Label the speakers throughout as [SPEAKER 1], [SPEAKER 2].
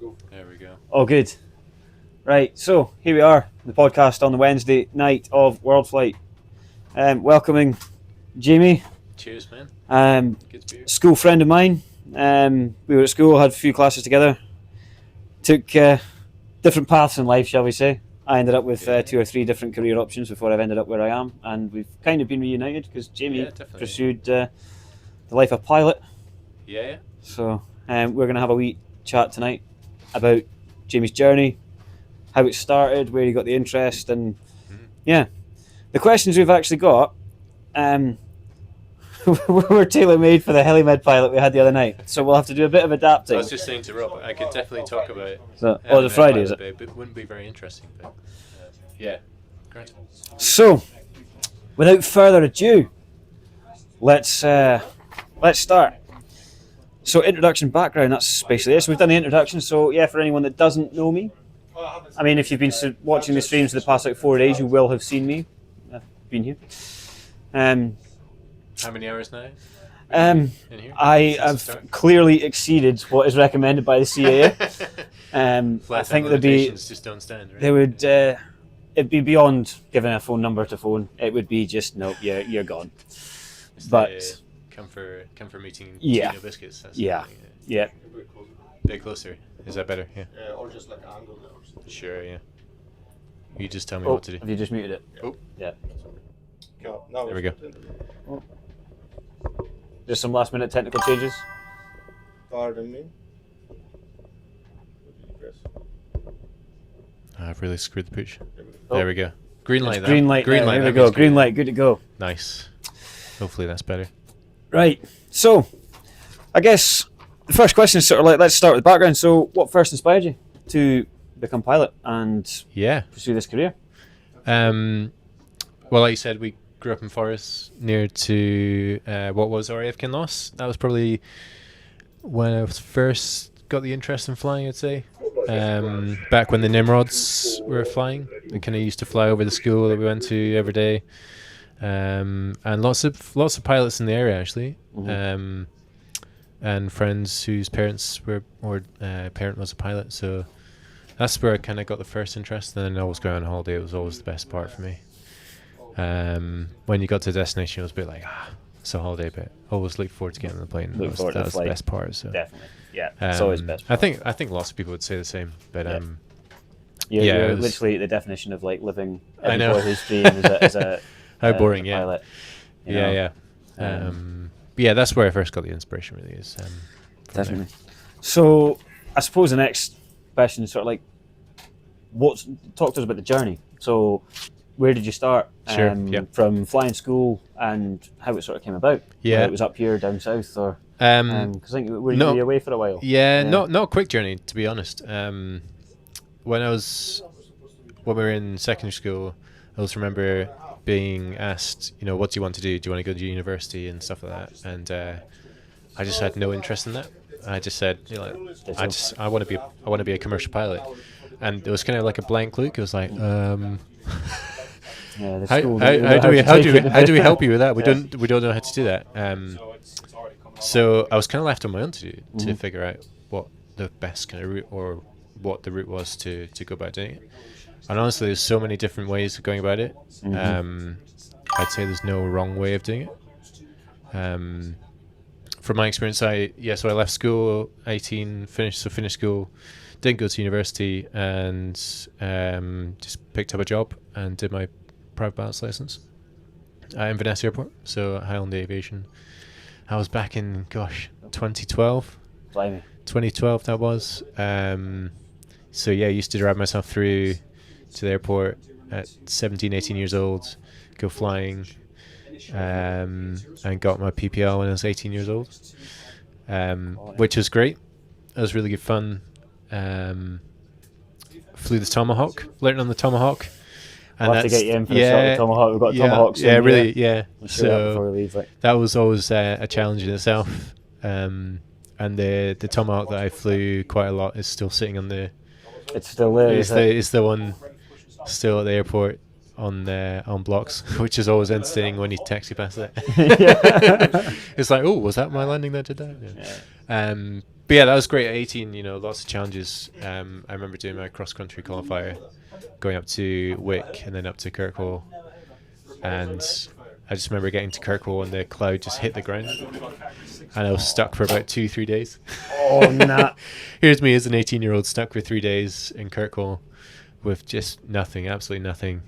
[SPEAKER 1] There we go.
[SPEAKER 2] All good. Right, so here we are, the podcast on the Wednesday night of World Flight. Welcoming Jamie,
[SPEAKER 1] Cheers, man. Good to be here.
[SPEAKER 2] school friend of mine. We were at school, had a few classes together. Took different paths in life, shall we say. I ended up with 2 or 3 different career options before I've ended up where I am, and we've kind of been reunited because Jamie pursued the life of pilot.
[SPEAKER 1] Yeah.
[SPEAKER 2] So we're going to have a wee chat tonight about Jamie's journey, how it started, where he got the interest, and the questions we've actually got were tailor-made for the helimed pilot we had the other night, so we'll have to do a bit of adapting.
[SPEAKER 1] I was just saying to Rob, I could definitely talk about it.
[SPEAKER 2] The Friday, is it?
[SPEAKER 1] But it wouldn't be very interesting. But yeah, great.
[SPEAKER 2] So, without further ado, let's start. So, introduction, background, that's basically it. So we've done the introduction. So yeah, for anyone that doesn't know me, I mean, if you've been watching the streams for the past 4 days, you will have seen me. I've been here.
[SPEAKER 1] How many hours now?
[SPEAKER 2] In here? I have clearly exceeded what is recommended by the CAA. I think
[SPEAKER 1] just don't stand. Right?
[SPEAKER 2] They would. It'd be beyond giving a phone number to phone. It would be just nope, you're gone. But
[SPEAKER 1] come for meeting.
[SPEAKER 2] Yeah.
[SPEAKER 1] Tino biscuits. That's
[SPEAKER 2] Yeah. Yeah.
[SPEAKER 1] A bit closer. Is that better? Yeah.
[SPEAKER 3] Or just like angle.
[SPEAKER 1] Sure. Yeah. You just tell me what to do.
[SPEAKER 2] Have you just muted it?
[SPEAKER 1] Oh.
[SPEAKER 2] Yeah.
[SPEAKER 1] There we go.
[SPEAKER 2] Just some last minute technical changes.
[SPEAKER 3] Pardon me.
[SPEAKER 1] I've really screwed the pooch.
[SPEAKER 2] Oh.
[SPEAKER 1] There we go. Green light.
[SPEAKER 2] Green light. There we go. Green light. Good to go.
[SPEAKER 1] Nice. Hopefully that's better.
[SPEAKER 2] Right. So, I guess the first question is sort of like, let's start with the background. So, what first inspired you to become pilot and pursue this career?
[SPEAKER 1] Well, like you said, we grew up in Forres near to what was RAF Kinloss. That was probably when I first got the interest in flying, I'd say. Back when the Nimrods were flying, we kind of used to fly over the school that we went to every day, and lots of pilots in the area actually, and friends whose parents were parent was a pilot. So that's where I kind of got the first interest. And then always going on holiday was always the best part for me. When you got to the destination, it was a bit like it's a holiday, but always look forward to getting on the plane. That was the best part. So
[SPEAKER 2] definitely, yeah, it's always the best part.
[SPEAKER 1] I think lots of people would say the same, but
[SPEAKER 2] you're literally the definition of like living every boy's dream as a
[SPEAKER 1] how boring,
[SPEAKER 2] pilot.
[SPEAKER 1] Yeah, that's where I first got the inspiration. Really is
[SPEAKER 2] definitely. So I suppose the next question is sort of like, talk to us about the journey. So where did you start? From flying school and how it sort of came about.
[SPEAKER 1] Yeah,
[SPEAKER 2] whether it was up here, down south, or because I think were you away for a while?
[SPEAKER 1] Yeah, not a quick journey, to be honest. When we were in secondary school, I always remember being asked, what do you want to do? Do you want to go to university and stuff like that? And I just had no interest in that. I just said, I want to be a commercial pilot, and it was kind of like a blank look. It was like, how do we help you with that? We don't know how to do that. So I was kind of left on my own to figure out what the best kind of route or what the route was to go about doing it. And honestly, there's so many different ways of going about it. I'd say there's no wrong way of doing it. From my experience, so I left school 18, finished school, didn't go to university, and just picked up a job and did my private pilot's license at Inverness Airport, so Highland Aviation. I was back in 2012.
[SPEAKER 2] Blimey.
[SPEAKER 1] 2012 that was. So yeah, I used to drive myself through to the airport at 17, 18 years old, go flying, and got my PPL when I was 18 years old, which was great. It was really good fun. Flew the Tomahawk, learned on the Tomahawk.
[SPEAKER 2] We'll have to get you in for the shot of the Tomahawk. We've got Tomahawks. So
[SPEAKER 1] that was always a challenge in itself. And the Tomahawk that I flew quite a lot is still sitting on the.
[SPEAKER 2] It's still there.
[SPEAKER 1] It's the one still at the airport. on blocks, which is always entertaining when you taxi past it.
[SPEAKER 2] Yeah.
[SPEAKER 1] It's like, oh, was that my landing that did that? But yeah, that was great at 18. Lots of challenges. I remember doing my cross country qualifier, going up to Wick and then up to Kirkwall, and I just remember getting to Kirkwall and the cloud just hit the ground, and I was stuck for about 2-3 days.
[SPEAKER 2] Oh, nah.
[SPEAKER 1] Here's me as an 18-year-old stuck for 3 days in Kirkwall with just nothing, absolutely nothing.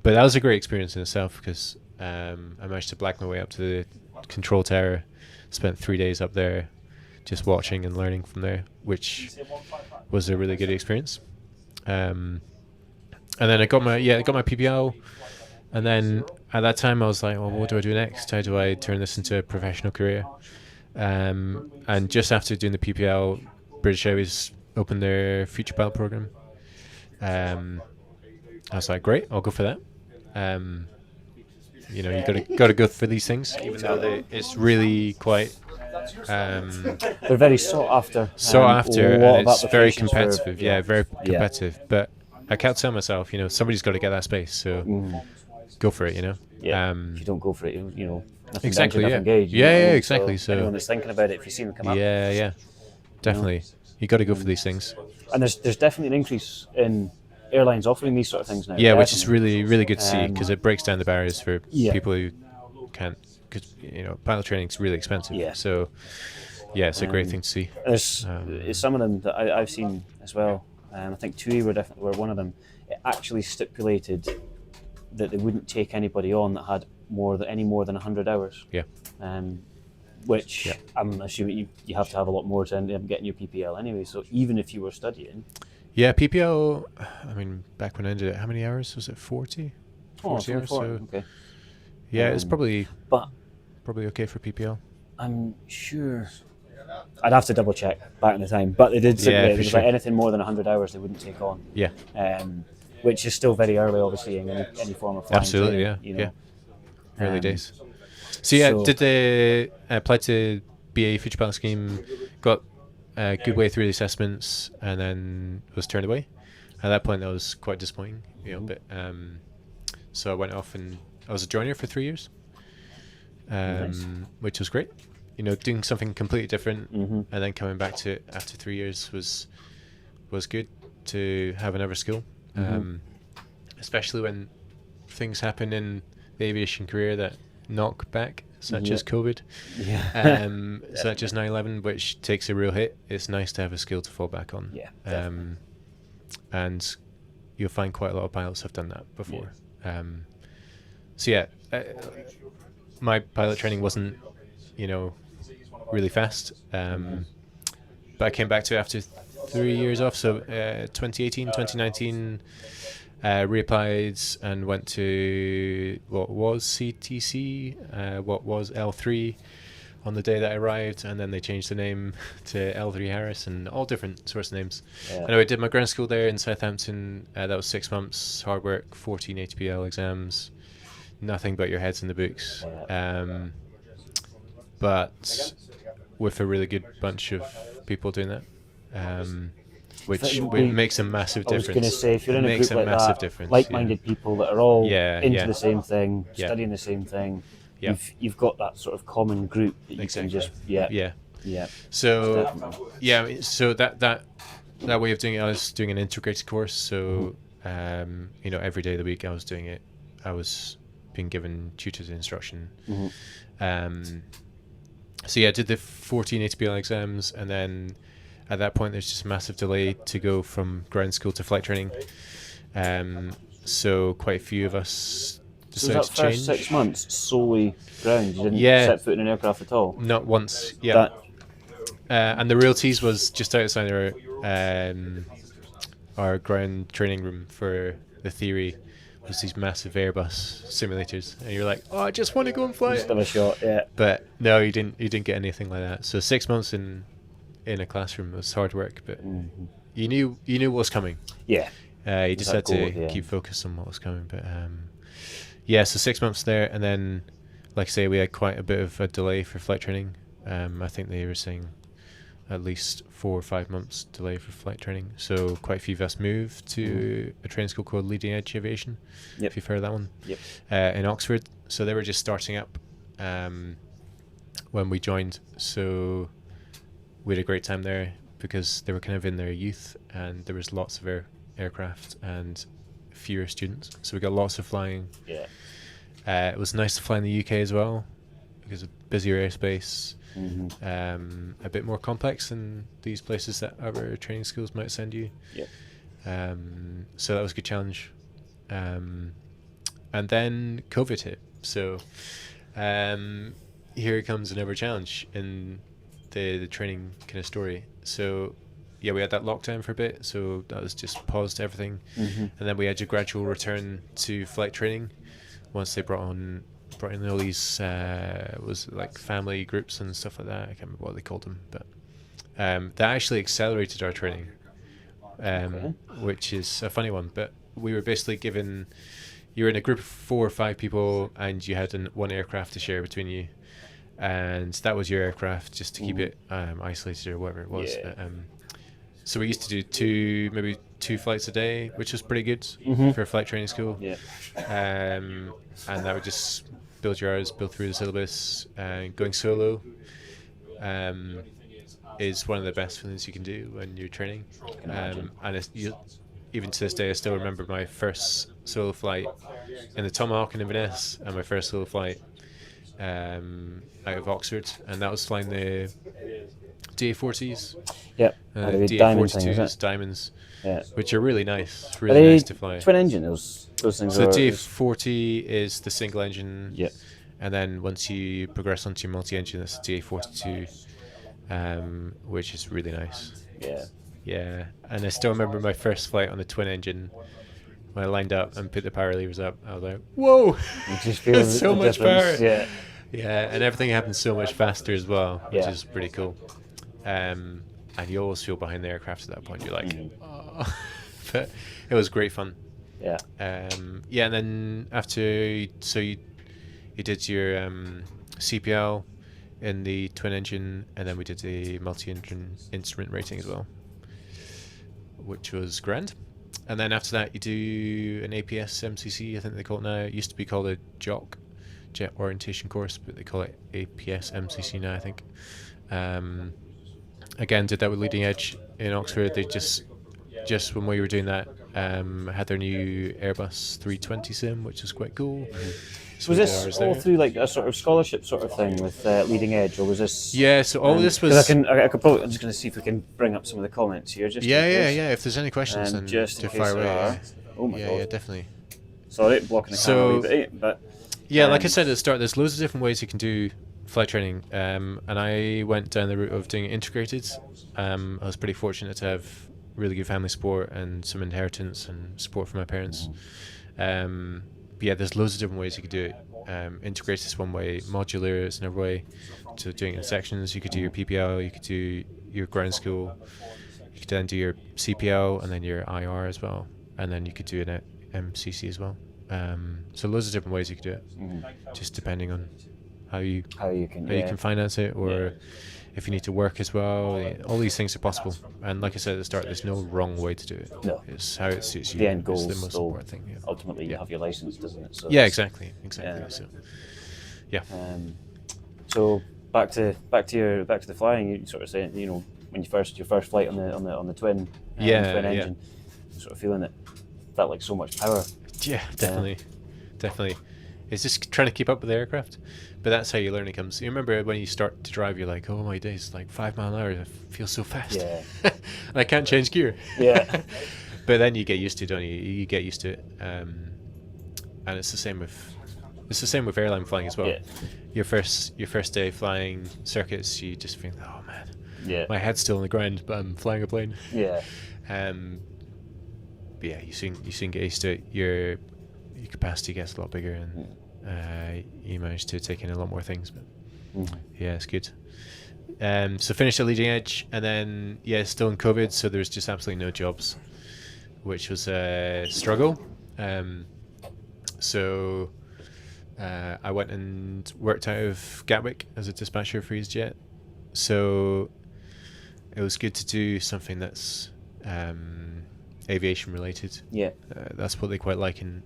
[SPEAKER 1] But that was a great experience in itself because I managed to black my way up to the control tower, spent 3 days up there just watching and learning from there, which was a really good experience. And then I got my PPL, and then at that time I was like, well, what do I do next? How do I turn this into a professional career? And just after doing the PPL, British Airways opened their future pilot program. I was like, great, I'll go for that. You gotta go for these things, even though it's really quite
[SPEAKER 2] They're very sought after.
[SPEAKER 1] And it's very
[SPEAKER 2] applications
[SPEAKER 1] competitive. Very competitive. But I kept telling myself, somebody's got to get that space, so go for it.
[SPEAKER 2] Yeah. If you don't go for it, nothing
[SPEAKER 1] Exactly.
[SPEAKER 2] ventured, nothing gauged,
[SPEAKER 1] Exactly. So
[SPEAKER 2] anyone that's thinking about it, if you see them come up,
[SPEAKER 1] definitely, you got to go for these things.
[SPEAKER 2] And there's definitely an increase in airlines offering these sort of things now.
[SPEAKER 1] Yeah, which is really, really good to see because it breaks down the barriers for
[SPEAKER 2] Yeah.
[SPEAKER 1] people who can't. Because pilot training is really expensive.
[SPEAKER 2] Yeah.
[SPEAKER 1] So it's a great thing to see.
[SPEAKER 2] There's some of them that I've seen as well. I think TUI were one of them. It actually stipulated that they wouldn't take anybody on that had any more than 100 hours.
[SPEAKER 1] Yeah.
[SPEAKER 2] Which I'm assuming you have to have a lot more to end up getting your PPL anyway. So even if you were studying.
[SPEAKER 1] Yeah, PPL. I mean, back when I ended it, how many hours was it? 40. 40 hours. So
[SPEAKER 2] okay.
[SPEAKER 1] yeah, it's probably okay for PPL.
[SPEAKER 2] I'm sure. I'd have to double check back in the time, but they did say it was like anything more than 100 hours they wouldn't take on.
[SPEAKER 1] Yeah.
[SPEAKER 2] Which is still very early, obviously, in any form of flying.
[SPEAKER 1] Absolutely,
[SPEAKER 2] training,
[SPEAKER 1] yeah. Early days. So did they apply to BA Future Pilot Scheme, got a good way through the assessments, and then was turned away? At that point, that was quite disappointing, but so I went off and I was a joiner for 3 years, which was great. Doing something completely different, and then coming back to it after 3 years was good to have another skill, especially when things happen in the aviation career that knock back, such as COVID, such as 9/11, which takes a real hit. It's nice to have a skill to fall back on. And you'll find quite a lot of pilots have done that before. My pilot training wasn't, really fast, but I came back to it after 3 years off. So 2018, 2019, reapplied and went to what was CTC, what was L3 on the day that I arrived, and then they changed the name to L3 Harris and all different sorts of names. Anyway, I did my ground school there in Southampton. That was 6 months, hard work, 14 ATPL exams, nothing but your heads in the books. But with a really good bunch of people doing that, which makes a massive difference.
[SPEAKER 2] I was going to say, if you're in a group like that, like-minded people that are all into the same thing, studying the same thing, you've got that sort of common group that you can just So so that way of doing it, I was doing an integrated course. So every day of the week I was doing it. I was being given tutors instruction. I did the 14 ATPL exams, and then at that point there's just a massive delay to go from ground school to flight training. So quite a few of us decided to change. So that first 6 months solely ground? You didn't set foot in an aircraft at all?
[SPEAKER 1] Not once, and the real tease was just outside our ground training room for the theory. Was these massive Airbus simulators, and you're like, oh, I just want to go and fly.
[SPEAKER 2] Just have a shot,
[SPEAKER 1] But no, you didn't get anything like that. So 6 months in a classroom was hard work, but you knew what was coming.
[SPEAKER 2] Yeah.
[SPEAKER 1] You just had to keep focused on what was coming. But so 6 months there, and then, like I say, we had quite a bit of a delay for flight training. I think they were saying at least 4 or 5 months delay for flight training. So quite a few of us moved to a training school called Leading Edge Aviation.
[SPEAKER 2] Yep.
[SPEAKER 1] If you've heard of that one.
[SPEAKER 2] Yep.
[SPEAKER 1] In Oxford. So they were just starting up when we joined. So we had a great time there because they were kind of in their youth and there was lots of aircraft and fewer students. So we got lots of flying.
[SPEAKER 2] Yeah.
[SPEAKER 1] It was nice to fly in the UK as well because of busier airspace. A bit more complex than these places that other training schools might send you.
[SPEAKER 2] Yep.
[SPEAKER 1] So that was a good challenge. And then COVID hit. So here comes another challenge in the training kind of story. So yeah, we had that lockdown for a bit, so that was just paused everything. And then we had a gradual return to flight training once they brought in all these was like family groups and stuff like that. I can't remember what they called them, but that actually accelerated our training, which is a funny one. But we were basically given, you were in a group of 4 or 5 people and you had one aircraft to share between you, and that was your aircraft just to keep it isolated or whatever it was.
[SPEAKER 2] Yeah.
[SPEAKER 1] But, so we used to do maybe 2 flights a day, which was pretty good for a flight training school.
[SPEAKER 2] Yeah.
[SPEAKER 1] And that would just build your hours, build through the syllabus. Going solo is one of the best things you can do when you're training. And even to this day, I still remember my first solo flight in the Tomahawk in Inverness and my first solo flight out of Oxford, and that was flying the DA40s.
[SPEAKER 2] Yep.
[SPEAKER 1] DA42s, Diamonds,
[SPEAKER 2] Yeah.
[SPEAKER 1] which are really nice.
[SPEAKER 2] Are
[SPEAKER 1] Really
[SPEAKER 2] they
[SPEAKER 1] nice to fly.
[SPEAKER 2] twin engine? Those things.
[SPEAKER 1] So
[SPEAKER 2] are
[SPEAKER 1] the DA40 is the single engine.
[SPEAKER 2] Yeah.
[SPEAKER 1] And then once you progress onto your multi-engine, it's the DA42, which is really nice.
[SPEAKER 2] Yeah.
[SPEAKER 1] Yeah, and I still remember my first flight on the twin engine. When I lined up and put the power levers up, I was like, "Whoa!"
[SPEAKER 2] You just feel
[SPEAKER 1] It's so
[SPEAKER 2] the
[SPEAKER 1] much power.
[SPEAKER 2] difference. Yeah.
[SPEAKER 1] Yeah, and everything happens so much faster as well, which
[SPEAKER 2] Yeah.
[SPEAKER 1] is pretty cool. And you always feel behind the aircraft at that point. You're like, oh. But it was great fun.
[SPEAKER 2] Yeah.
[SPEAKER 1] Yeah, and then after, so you did your CPL in the twin engine, and then we did the multi-engine instrument rating as well, which was grand. And then after that, you do an APS MCC, I think they call it now. It used to be called a JOC, Jet Orientation Course, but they call it APS MCC now, I think. Again, did that with Leading Edge in Oxford. They just when we were doing that, had their new Airbus 320 sim, which was quite cool. So
[SPEAKER 2] Was
[SPEAKER 1] we did
[SPEAKER 2] this
[SPEAKER 1] ours
[SPEAKER 2] all
[SPEAKER 1] there.
[SPEAKER 2] through like a sort of scholarship sort of thing with Leading Edge, or was this?
[SPEAKER 1] Yeah, so all this
[SPEAKER 2] 'cause
[SPEAKER 1] was...
[SPEAKER 2] I could probably. I'm just going to see if we can bring up some of the comments here. Just in case.
[SPEAKER 1] Yeah. If there's any questions, then
[SPEAKER 2] Just in
[SPEAKER 1] to
[SPEAKER 2] case
[SPEAKER 1] fire
[SPEAKER 2] there
[SPEAKER 1] away.
[SPEAKER 2] are. Oh my
[SPEAKER 1] Yeah,
[SPEAKER 2] god.
[SPEAKER 1] yeah, definitely.
[SPEAKER 2] Sorry, blocking the camera a wee bit, but
[SPEAKER 1] Yeah, like I said at the start, there's loads of different ways you can do flight training, and I went down the route of doing it integrated. I was pretty fortunate to have really good family support and some inheritance and support from my parents. But yeah, there's loads of different ways you could do it. Integrated is one way, modular is another way. So doing it in sections, you could do your PPL, you could do your ground school, you could then do your CPL and then your IR as well, and then you could do an MCC as well. So loads of different ways you could do it, just depending on how you can finance it, or if you need to work as well. All these things are possible, and like I said at the start, there's no wrong way to do it.
[SPEAKER 2] No.
[SPEAKER 1] It's how it suits you.
[SPEAKER 2] the end goal
[SPEAKER 1] is the
[SPEAKER 2] is
[SPEAKER 1] most
[SPEAKER 2] still
[SPEAKER 1] important thing. Yeah.
[SPEAKER 2] ultimately you have your license, doesn't it? So
[SPEAKER 1] Yeah,
[SPEAKER 2] it's-
[SPEAKER 1] exactly.
[SPEAKER 2] Yeah.
[SPEAKER 1] So, yeah.
[SPEAKER 2] So back to the flying. You sort of saying, when your first flight on the twin, twin
[SPEAKER 1] Yeah.
[SPEAKER 2] engine, sort of feeling it felt like so much power.
[SPEAKER 1] Yeah, definitely. It's just trying to keep up with the aircraft, but that's how your learning comes. You remember when you start to drive, you're like, "Oh my days, like 5 mile an hour, it feels so fast."
[SPEAKER 2] Yeah.
[SPEAKER 1] and I can't change gear.
[SPEAKER 2] Yeah.
[SPEAKER 1] But then you get used to it, don't you? You get used to it, and it's the same with airline flying as well.
[SPEAKER 2] Yeah.
[SPEAKER 1] Your first day flying circuits, you just think, "Oh man,
[SPEAKER 2] Yeah.
[SPEAKER 1] my head's still on the ground, but I'm flying a plane."
[SPEAKER 2] Yeah.
[SPEAKER 1] But yeah, you soon get used to it. Your capacity gets a lot bigger, and you manage to take in a lot more things. But yeah, it's good. So finished at Leading Edge, and then still in COVID, so there was just absolutely no jobs, which was a struggle. So I went and worked out of Gatwick as a dispatcher for EasyJet. So it was good to do something that's aviation related.
[SPEAKER 2] Yeah.
[SPEAKER 1] That's what they quite like in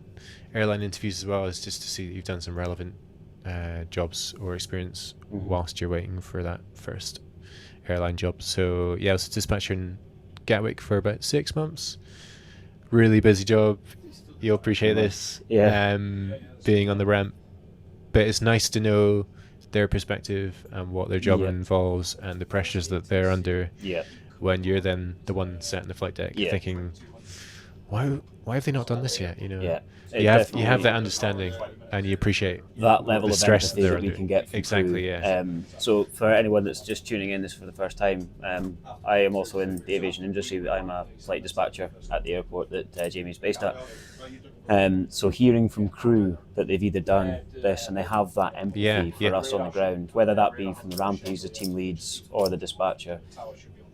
[SPEAKER 1] airline interviews as well, is just to see that you've done some relevant jobs or experience whilst you're waiting for that first airline job. So yeah, I was a dispatcher in Gatwick for about 6 months. Really busy job. You'll appreciate this.
[SPEAKER 2] Yeah.
[SPEAKER 1] Being on the ramp, but it's nice to know their perspective and what their job
[SPEAKER 2] Yeah.
[SPEAKER 1] involves and the pressures that they're under.
[SPEAKER 2] Yeah.
[SPEAKER 1] When you're then the one sat in the flight deck,
[SPEAKER 2] Yeah.
[SPEAKER 1] thinking, why have they not done this yet? You know,
[SPEAKER 2] Yeah.
[SPEAKER 1] you have that understanding, and you appreciate
[SPEAKER 2] that level
[SPEAKER 1] the
[SPEAKER 2] of
[SPEAKER 1] stress
[SPEAKER 2] empathy
[SPEAKER 1] they're
[SPEAKER 2] that we
[SPEAKER 1] under.
[SPEAKER 2] can get from
[SPEAKER 1] Exactly,
[SPEAKER 2] crew.
[SPEAKER 1] yeah.
[SPEAKER 2] So for anyone that's just tuning in this for the first time, I am also in the aviation industry. I'm a flight dispatcher at the airport that Jamie's based at. So hearing from crew that they've either done this and they have that empathy for us on the ground, whether that be from the rampies, the team leads, or the dispatcher,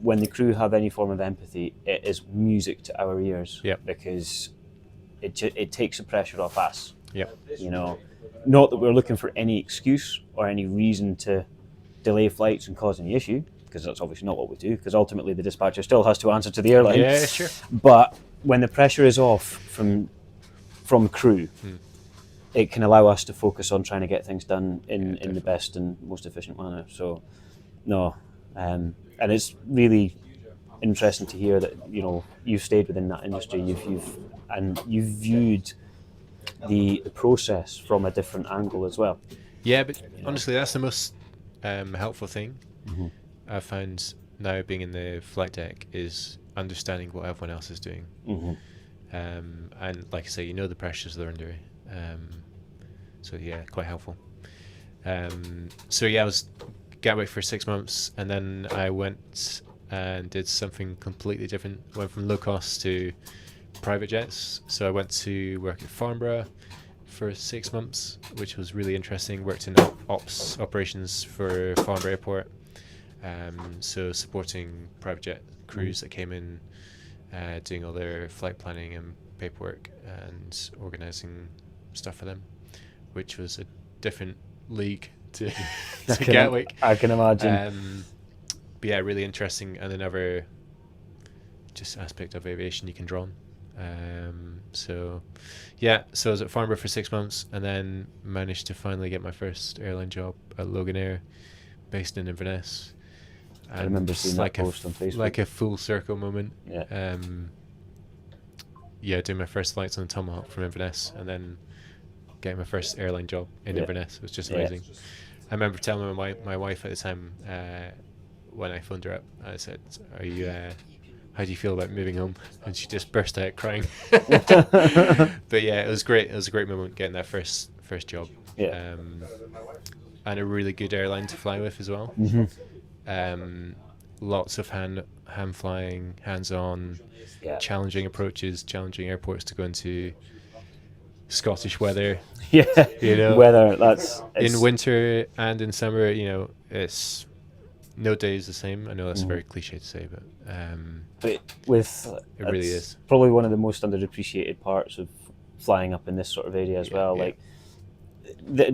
[SPEAKER 2] when the crew have any form of empathy, it is music to our ears. Because it takes the pressure off us. You know, not that we're looking for any excuse or any reason to delay flights and cause any issue, because that's obviously not what we do, because ultimately the dispatcher still has to answer to the airline.
[SPEAKER 1] Yeah, sure.
[SPEAKER 2] But when the pressure is off from crew, it can allow us to focus on trying to get things done in the best and most efficient manner. So, no, and it's really interesting to hear that, you know, you've stayed within that industry. You've viewed the process from a different angle as well.
[SPEAKER 1] Yeah, but honestly, that's the most helpful thing I've found now being in the flight deck, is understanding what everyone else is doing. And like I say, you know the pressures they're under. So yeah, quite helpful. So yeah, I was Gatwick for 6 months, and then I went and did something completely different. Went from low cost to private jets. So I went to work at Farnborough for 6 months, which was really interesting. Worked in ops operations for Farnborough Airport. So supporting private jet crews that came in, doing all their flight planning and paperwork and organising stuff for them, which was a different league to Gatwick.
[SPEAKER 2] I can imagine.
[SPEAKER 1] But yeah, really interesting, and another just aspect of aviation you can draw on. So I was at Farnborough for 6 months, and then managed to finally get my first airline job at Loganair, based in Inverness.
[SPEAKER 2] I remember seeing that post on Facebook.
[SPEAKER 1] Like a full circle moment.
[SPEAKER 2] Yeah.
[SPEAKER 1] Doing my first flights on the Tomahawk from Inverness, and then getting my first airline job in Inverness. It was just amazing. I remember telling my wife at the time, when I phoned her up, I said, "Are you? How do you feel about moving home?" And she just burst out crying. But yeah, it was great. It was a great moment getting that first job. And a really good airline to fly with as well. Lots of hand flying, hands-on, challenging approaches, challenging airports to go into. Scottish weather.
[SPEAKER 2] You know, weather.
[SPEAKER 1] In winter and in summer. You know, it's no day is the same. I know that's very cliche to say, but
[SPEAKER 2] it
[SPEAKER 1] really is
[SPEAKER 2] probably one of the most underappreciated parts of flying up in this sort of area as well. Like,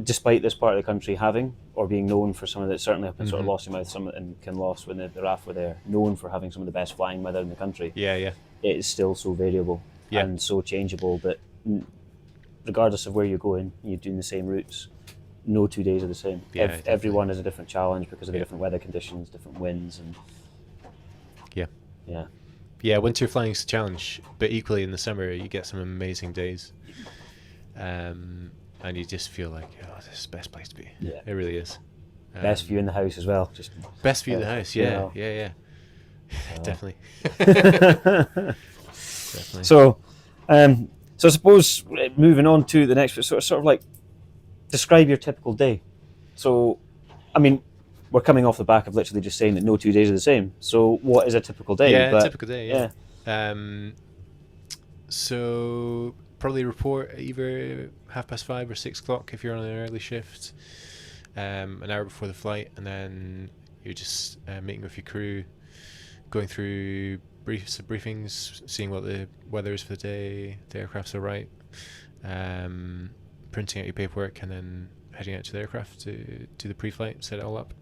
[SPEAKER 2] despite this part of the country having or being known for some of the, certainly up in sort of Lossiemouth, and Kinloss when the RAF were there, known for having some of the best flying weather in the country. It is still so variable and so changeable that regardless of where you're going, you're doing the same routes. No 2 days are the same. Everyone is a different challenge because of the different weather conditions, different winds, and
[SPEAKER 1] winter flying is a challenge, but equally in the summer you get some amazing days, and you just feel like, oh, this is the best place to be. It really is.
[SPEAKER 2] Best view in the house as well. Just
[SPEAKER 1] best view in the house. Definitely. Definitely.
[SPEAKER 2] So I suppose moving on to the next bit, sort of like describe your typical day. So, I mean, we're coming off the back of literally just saying that no 2 days are the same. So, what is a typical day?
[SPEAKER 1] Typical day. So probably report either 5:30 or 6 o'clock if you're on an early shift, an hour before the flight, and then you're just meeting with your crew, going through briefings, seeing what the weather is for the day, the aircraft's all right, printing out your paperwork, and then heading out to the aircraft to do the pre-flight, set it all up,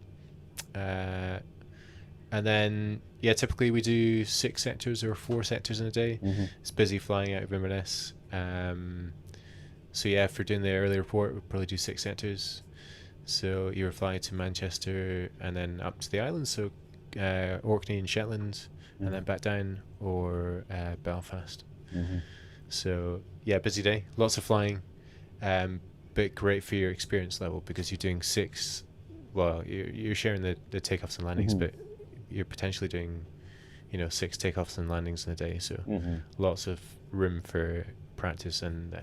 [SPEAKER 1] And then, typically we do 6 sectors or 4 sectors in a day. It's busy flying out of Inverness. So if we're doing the early report, we'll probably do 6 sectors. So you're flying to Manchester and then up to the islands, so Orkney and Shetland, and then back down, or Belfast. So busy day, lots of flying, but great for your experience level, because you're doing 6. Well, you're sharing the takeoffs and landings, but you're potentially doing 6 takeoffs and landings in a day. So lots of room for practice and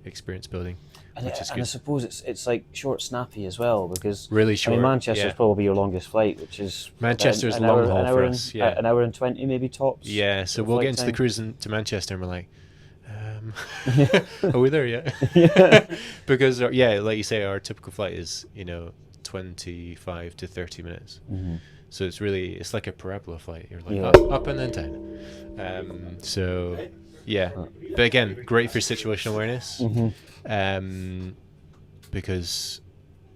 [SPEAKER 1] experience building, which is good.
[SPEAKER 2] And I suppose it's like short, snappy as well, because
[SPEAKER 1] really short.
[SPEAKER 2] Manchester's probably your longest flight, which is
[SPEAKER 1] Manchester's long haul for us.
[SPEAKER 2] An hour and 20 maybe tops.
[SPEAKER 1] Yeah, so we'll get into the cruise to Manchester and we're like, are we there yet? Because like you say, our typical flight is 25 to 30 minutes. So it's like a parabola flight. You're like up and then down. But again, great for situational awareness, because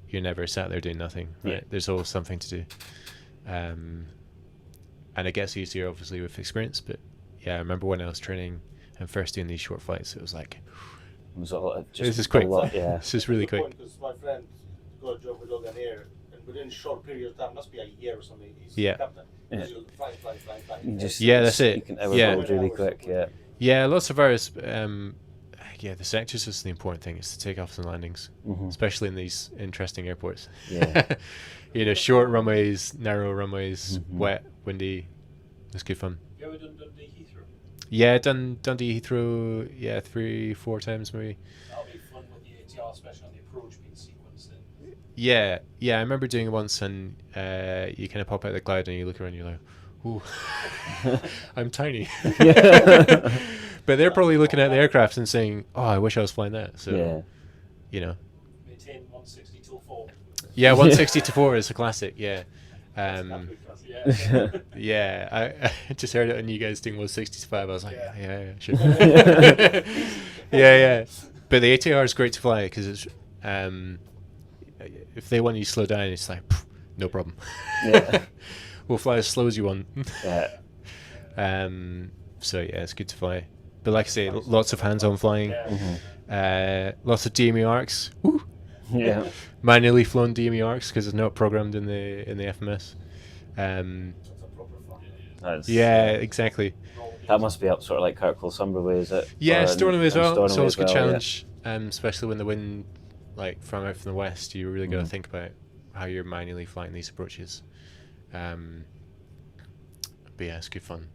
[SPEAKER 1] you're never sat there doing nothing, right? There's always something to do, and it gets easier obviously with experience. But I remember when I was training and first doing these short flights, it was like, this is quick. This is really quick.
[SPEAKER 3] Because my friend got a job with Loganair, and within a short period of time, must be a year or something, he's captain. You fly.
[SPEAKER 1] That's it.
[SPEAKER 2] You can go really quick.
[SPEAKER 1] Lots of ours. The sectors is the important thing. It's the takeoffs and landings, especially in these interesting airports. Short runways, narrow runways, wet, windy. It's good fun.
[SPEAKER 4] Have you ever done Dundee Heathrow?
[SPEAKER 1] Yeah, done Dundee Heathrow. 3-4 times maybe.
[SPEAKER 4] That'll be fun with the ATR, especially on the approach being sequenced in.
[SPEAKER 1] Yeah. I remember doing it once, and you kind of pop out the cloud and you look around, and you're like, ooh, I'm tiny. But they're probably looking at the aircraft and saying, oh, I wish I was flying that. So,
[SPEAKER 4] Maintain 160 till 4.
[SPEAKER 1] 160 to 4 is a classic. I just heard it on you guys doing 160 to 5. I was like, sure. But the ATR is great to fly, because it's if they want you to slow down, it's like, no problem. We'll fly as slow as you want. It's good to fly. But like I say, lots of hands-on flying, lots of DME arcs. Woo! Manually flown DME arcs, because it's not programmed in the FMS. Exactly.
[SPEAKER 2] That must be up sort of like Kirkwall Summer way, is it?
[SPEAKER 1] Stornoway as well. It's always a good challenge, especially when the wind from out from the west. You really got to think about how you're manually flying these approaches. But it's good fun.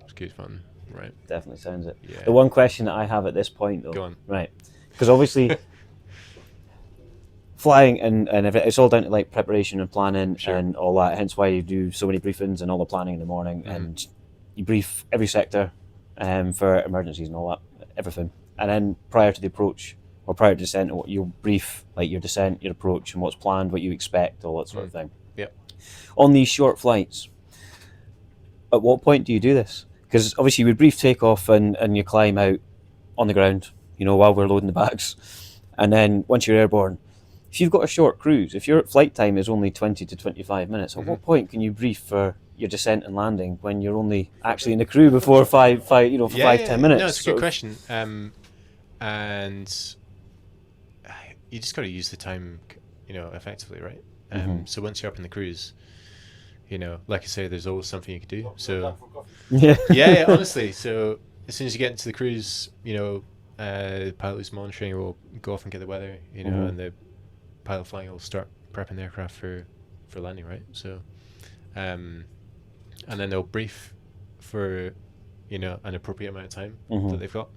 [SPEAKER 1] It's good fun, right?
[SPEAKER 2] Definitely sounds it. The one question that I have at this point, though,
[SPEAKER 1] go on,
[SPEAKER 2] right? Because obviously, flying and it's all down to like preparation and planning and all that. Hence why you do so many briefings and all the planning in the morning, and you brief every sector for emergencies and all that, everything. And then prior to the approach or prior to descent, you'll brief like your descent, your approach, and what's planned, what you expect, all that sort of thing. On these short flights, at what point do you do this? Because obviously we brief takeoff and you climb out on the ground, while we're loading the bags. And then once you're airborne, if you've got a short cruise, if your flight time is only 20 to 25 minutes, at what point can you brief for your descent and landing when you're only actually in the crew before 5, 10 minutes?
[SPEAKER 1] No, it's a good question. And you just got to use the time, effectively, right? So once you're up in the cruise, like I say, there's always something you could do. So honestly. So as soon as you get into the cruise, the pilot who's monitoring will go off and get the weather, and the pilot flying will start prepping the aircraft for landing, right? So, and then they'll brief for an appropriate amount of time that they've got,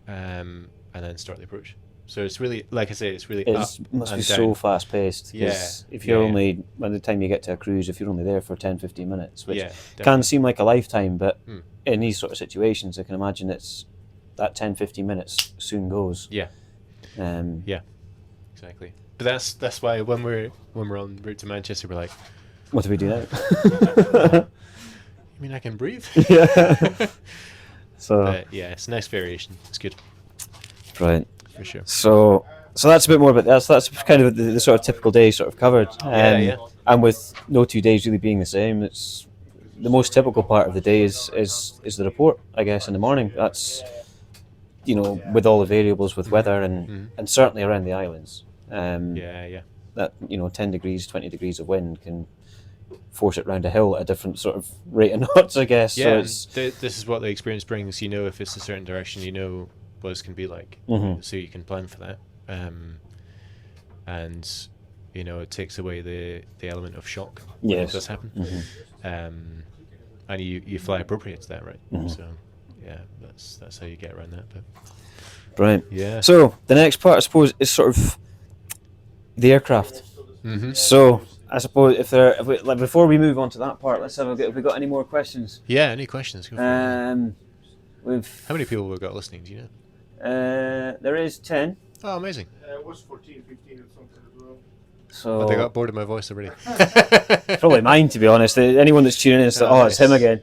[SPEAKER 1] and then start the approach. So it's really, like I say, it's really
[SPEAKER 2] must be so fast paced. If you're only, by the time you get to a cruise, if you're only there for 10-15 minutes, which can seem like a lifetime, but in these sort of situations, I can imagine it's that 10-15 minutes soon goes.
[SPEAKER 1] Exactly. But that's why when we're on route to Manchester, we're like,
[SPEAKER 2] what do we do now?
[SPEAKER 1] You mean I can breathe?
[SPEAKER 2] So
[SPEAKER 1] it's a nice variation. It's good.
[SPEAKER 2] Right.
[SPEAKER 1] For sure.
[SPEAKER 2] So that's a bit more about that's kind of the sort of typical day sort of covered. And with no 2 days really being the same, it's the most typical part of the day is the report, I guess, in the morning. That's, with all the variables with weather and certainly around the islands. That 10 degrees, 20 degrees of wind can force it round a hill at a different sort of rate of knots, I guess.
[SPEAKER 1] Yeah,
[SPEAKER 2] so
[SPEAKER 1] this is what the experience brings. If it's a certain direction, what it's going to be like, so you can plan for that. And it takes away the element of shock when it does happen. And you fly appropriate to that, right? So yeah, that's how you get around that. But
[SPEAKER 2] brilliant.
[SPEAKER 1] Yeah.
[SPEAKER 2] So the next part, I suppose, is sort of the aircraft. So I suppose before we move on to that part, let's have we got any more questions?
[SPEAKER 1] Yeah, any questions? Go for
[SPEAKER 2] it.
[SPEAKER 1] How many people we've got listening? Do you know?
[SPEAKER 2] There is 10.
[SPEAKER 1] Oh, amazing.
[SPEAKER 3] It was 14, 15 or something as well.
[SPEAKER 2] So
[SPEAKER 1] they got bored of my voice already.
[SPEAKER 2] Probably mine, to be honest. Anyone that's tuning in is like, it's him again.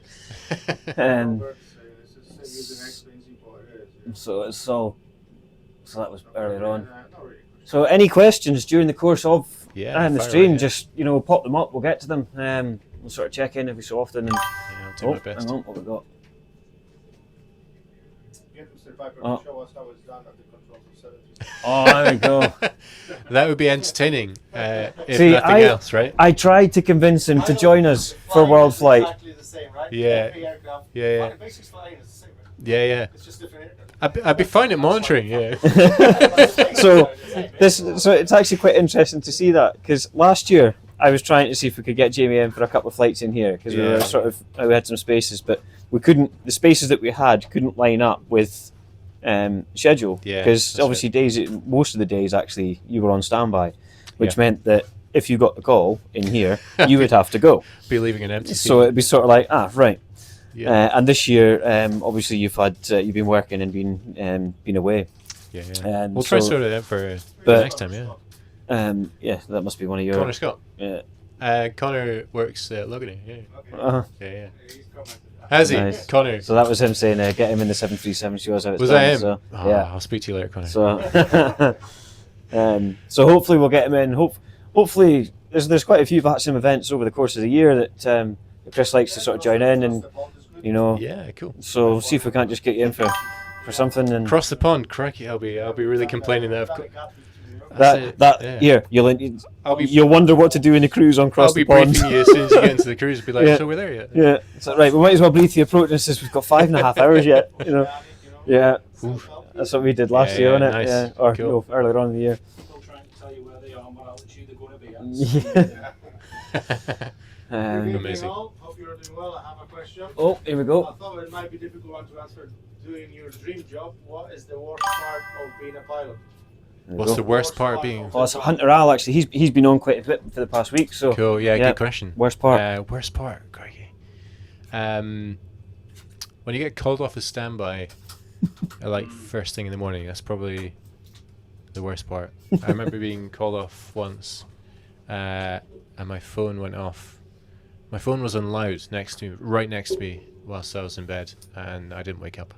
[SPEAKER 2] So that was earlier on. So any questions during the course of the stream, just pop them up. We'll get to them. We'll sort of check in every so often. And
[SPEAKER 1] I'll do my best.
[SPEAKER 2] Hang on, what we got?
[SPEAKER 3] Show us how it's done at the control facility.
[SPEAKER 2] Oh, there we go.
[SPEAKER 1] That would be entertaining, if nothing else, right?
[SPEAKER 2] I tried to convince him to join us for World Flight.
[SPEAKER 3] Exactly the same, right?
[SPEAKER 1] Yeah.
[SPEAKER 3] Every aircraft,
[SPEAKER 1] Yeah.
[SPEAKER 3] basic flying is the same, right?
[SPEAKER 1] Yeah.
[SPEAKER 3] It's just different aircraft.
[SPEAKER 1] I'd be fine at monitoring, yeah.
[SPEAKER 2] So it's actually quite interesting to see that, because last year I was trying to see if we could get Jamie in for a couple of flights in here, because we were we had some spaces, but we couldn't. The spaces that we had couldn't line up with schedule, because obviously most of the days actually you were on standby, which meant that if you got the call in here, you would have to go.
[SPEAKER 1] Be leaving an empty seat.
[SPEAKER 2] So it'd be sort of like, right.
[SPEAKER 1] Yeah.
[SPEAKER 2] And this year, obviously, you've been working and been away.
[SPEAKER 1] Yeah. We'll try to sort it out for next time. Yeah.
[SPEAKER 2] That must be one of your.
[SPEAKER 1] Connor Scott.
[SPEAKER 2] Yeah.
[SPEAKER 1] Connor works at Loganair. Yeah.
[SPEAKER 2] Uh-huh.
[SPEAKER 1] Yeah. Has he?
[SPEAKER 2] Nice.
[SPEAKER 1] Connor.
[SPEAKER 2] So that was him saying, get him in the 737. Show us how it's
[SPEAKER 1] was
[SPEAKER 2] done.
[SPEAKER 1] that him?
[SPEAKER 2] So,
[SPEAKER 1] I'll speak to you later, Connor.
[SPEAKER 2] So, so hopefully we'll get him in. Hopefully, there's quite a few VATSIM events over the course of the year that Chris likes to sort of join in, and
[SPEAKER 1] Yeah, cool.
[SPEAKER 2] So see if we can't just get you in for something. And
[SPEAKER 1] across the pond, crikey! I'll be really complaining that I've got
[SPEAKER 2] you'll wonder what to do in the cruise on cross the pond.
[SPEAKER 1] I'll be briefing you as soon as you get into the cruise. Be like, so we're there yet?
[SPEAKER 2] Yeah. So right, we might as well brief the approach and says we've got 5.5 hours yet. Yeah.
[SPEAKER 1] Oof.
[SPEAKER 2] That's what we did last year, wasn't it?
[SPEAKER 1] Nice.
[SPEAKER 2] Yeah. Or
[SPEAKER 1] cool.
[SPEAKER 2] Earlier on in the year.
[SPEAKER 4] Still trying to tell you where they are and what altitude they're going to be at.
[SPEAKER 1] Amazing.
[SPEAKER 3] Hope you're doing well. I have a question.
[SPEAKER 2] Oh, here we go.
[SPEAKER 3] I thought it might be a difficult one to answer. Doing your dream job, what is the worst part of being a pilot?
[SPEAKER 1] What's the worst part of being?
[SPEAKER 2] Oh, it's Hunter Al, actually. He's been on quite a bit for the past week. So
[SPEAKER 1] cool. Yeah, good question.
[SPEAKER 2] Worst part.
[SPEAKER 1] Worst part, crikey. When you get called off as standby, like first thing in the morning, that's probably the worst part. I remember being called off once, and my phone went off. My phone was on loud right next to me, whilst I was in bed, and I didn't wake up.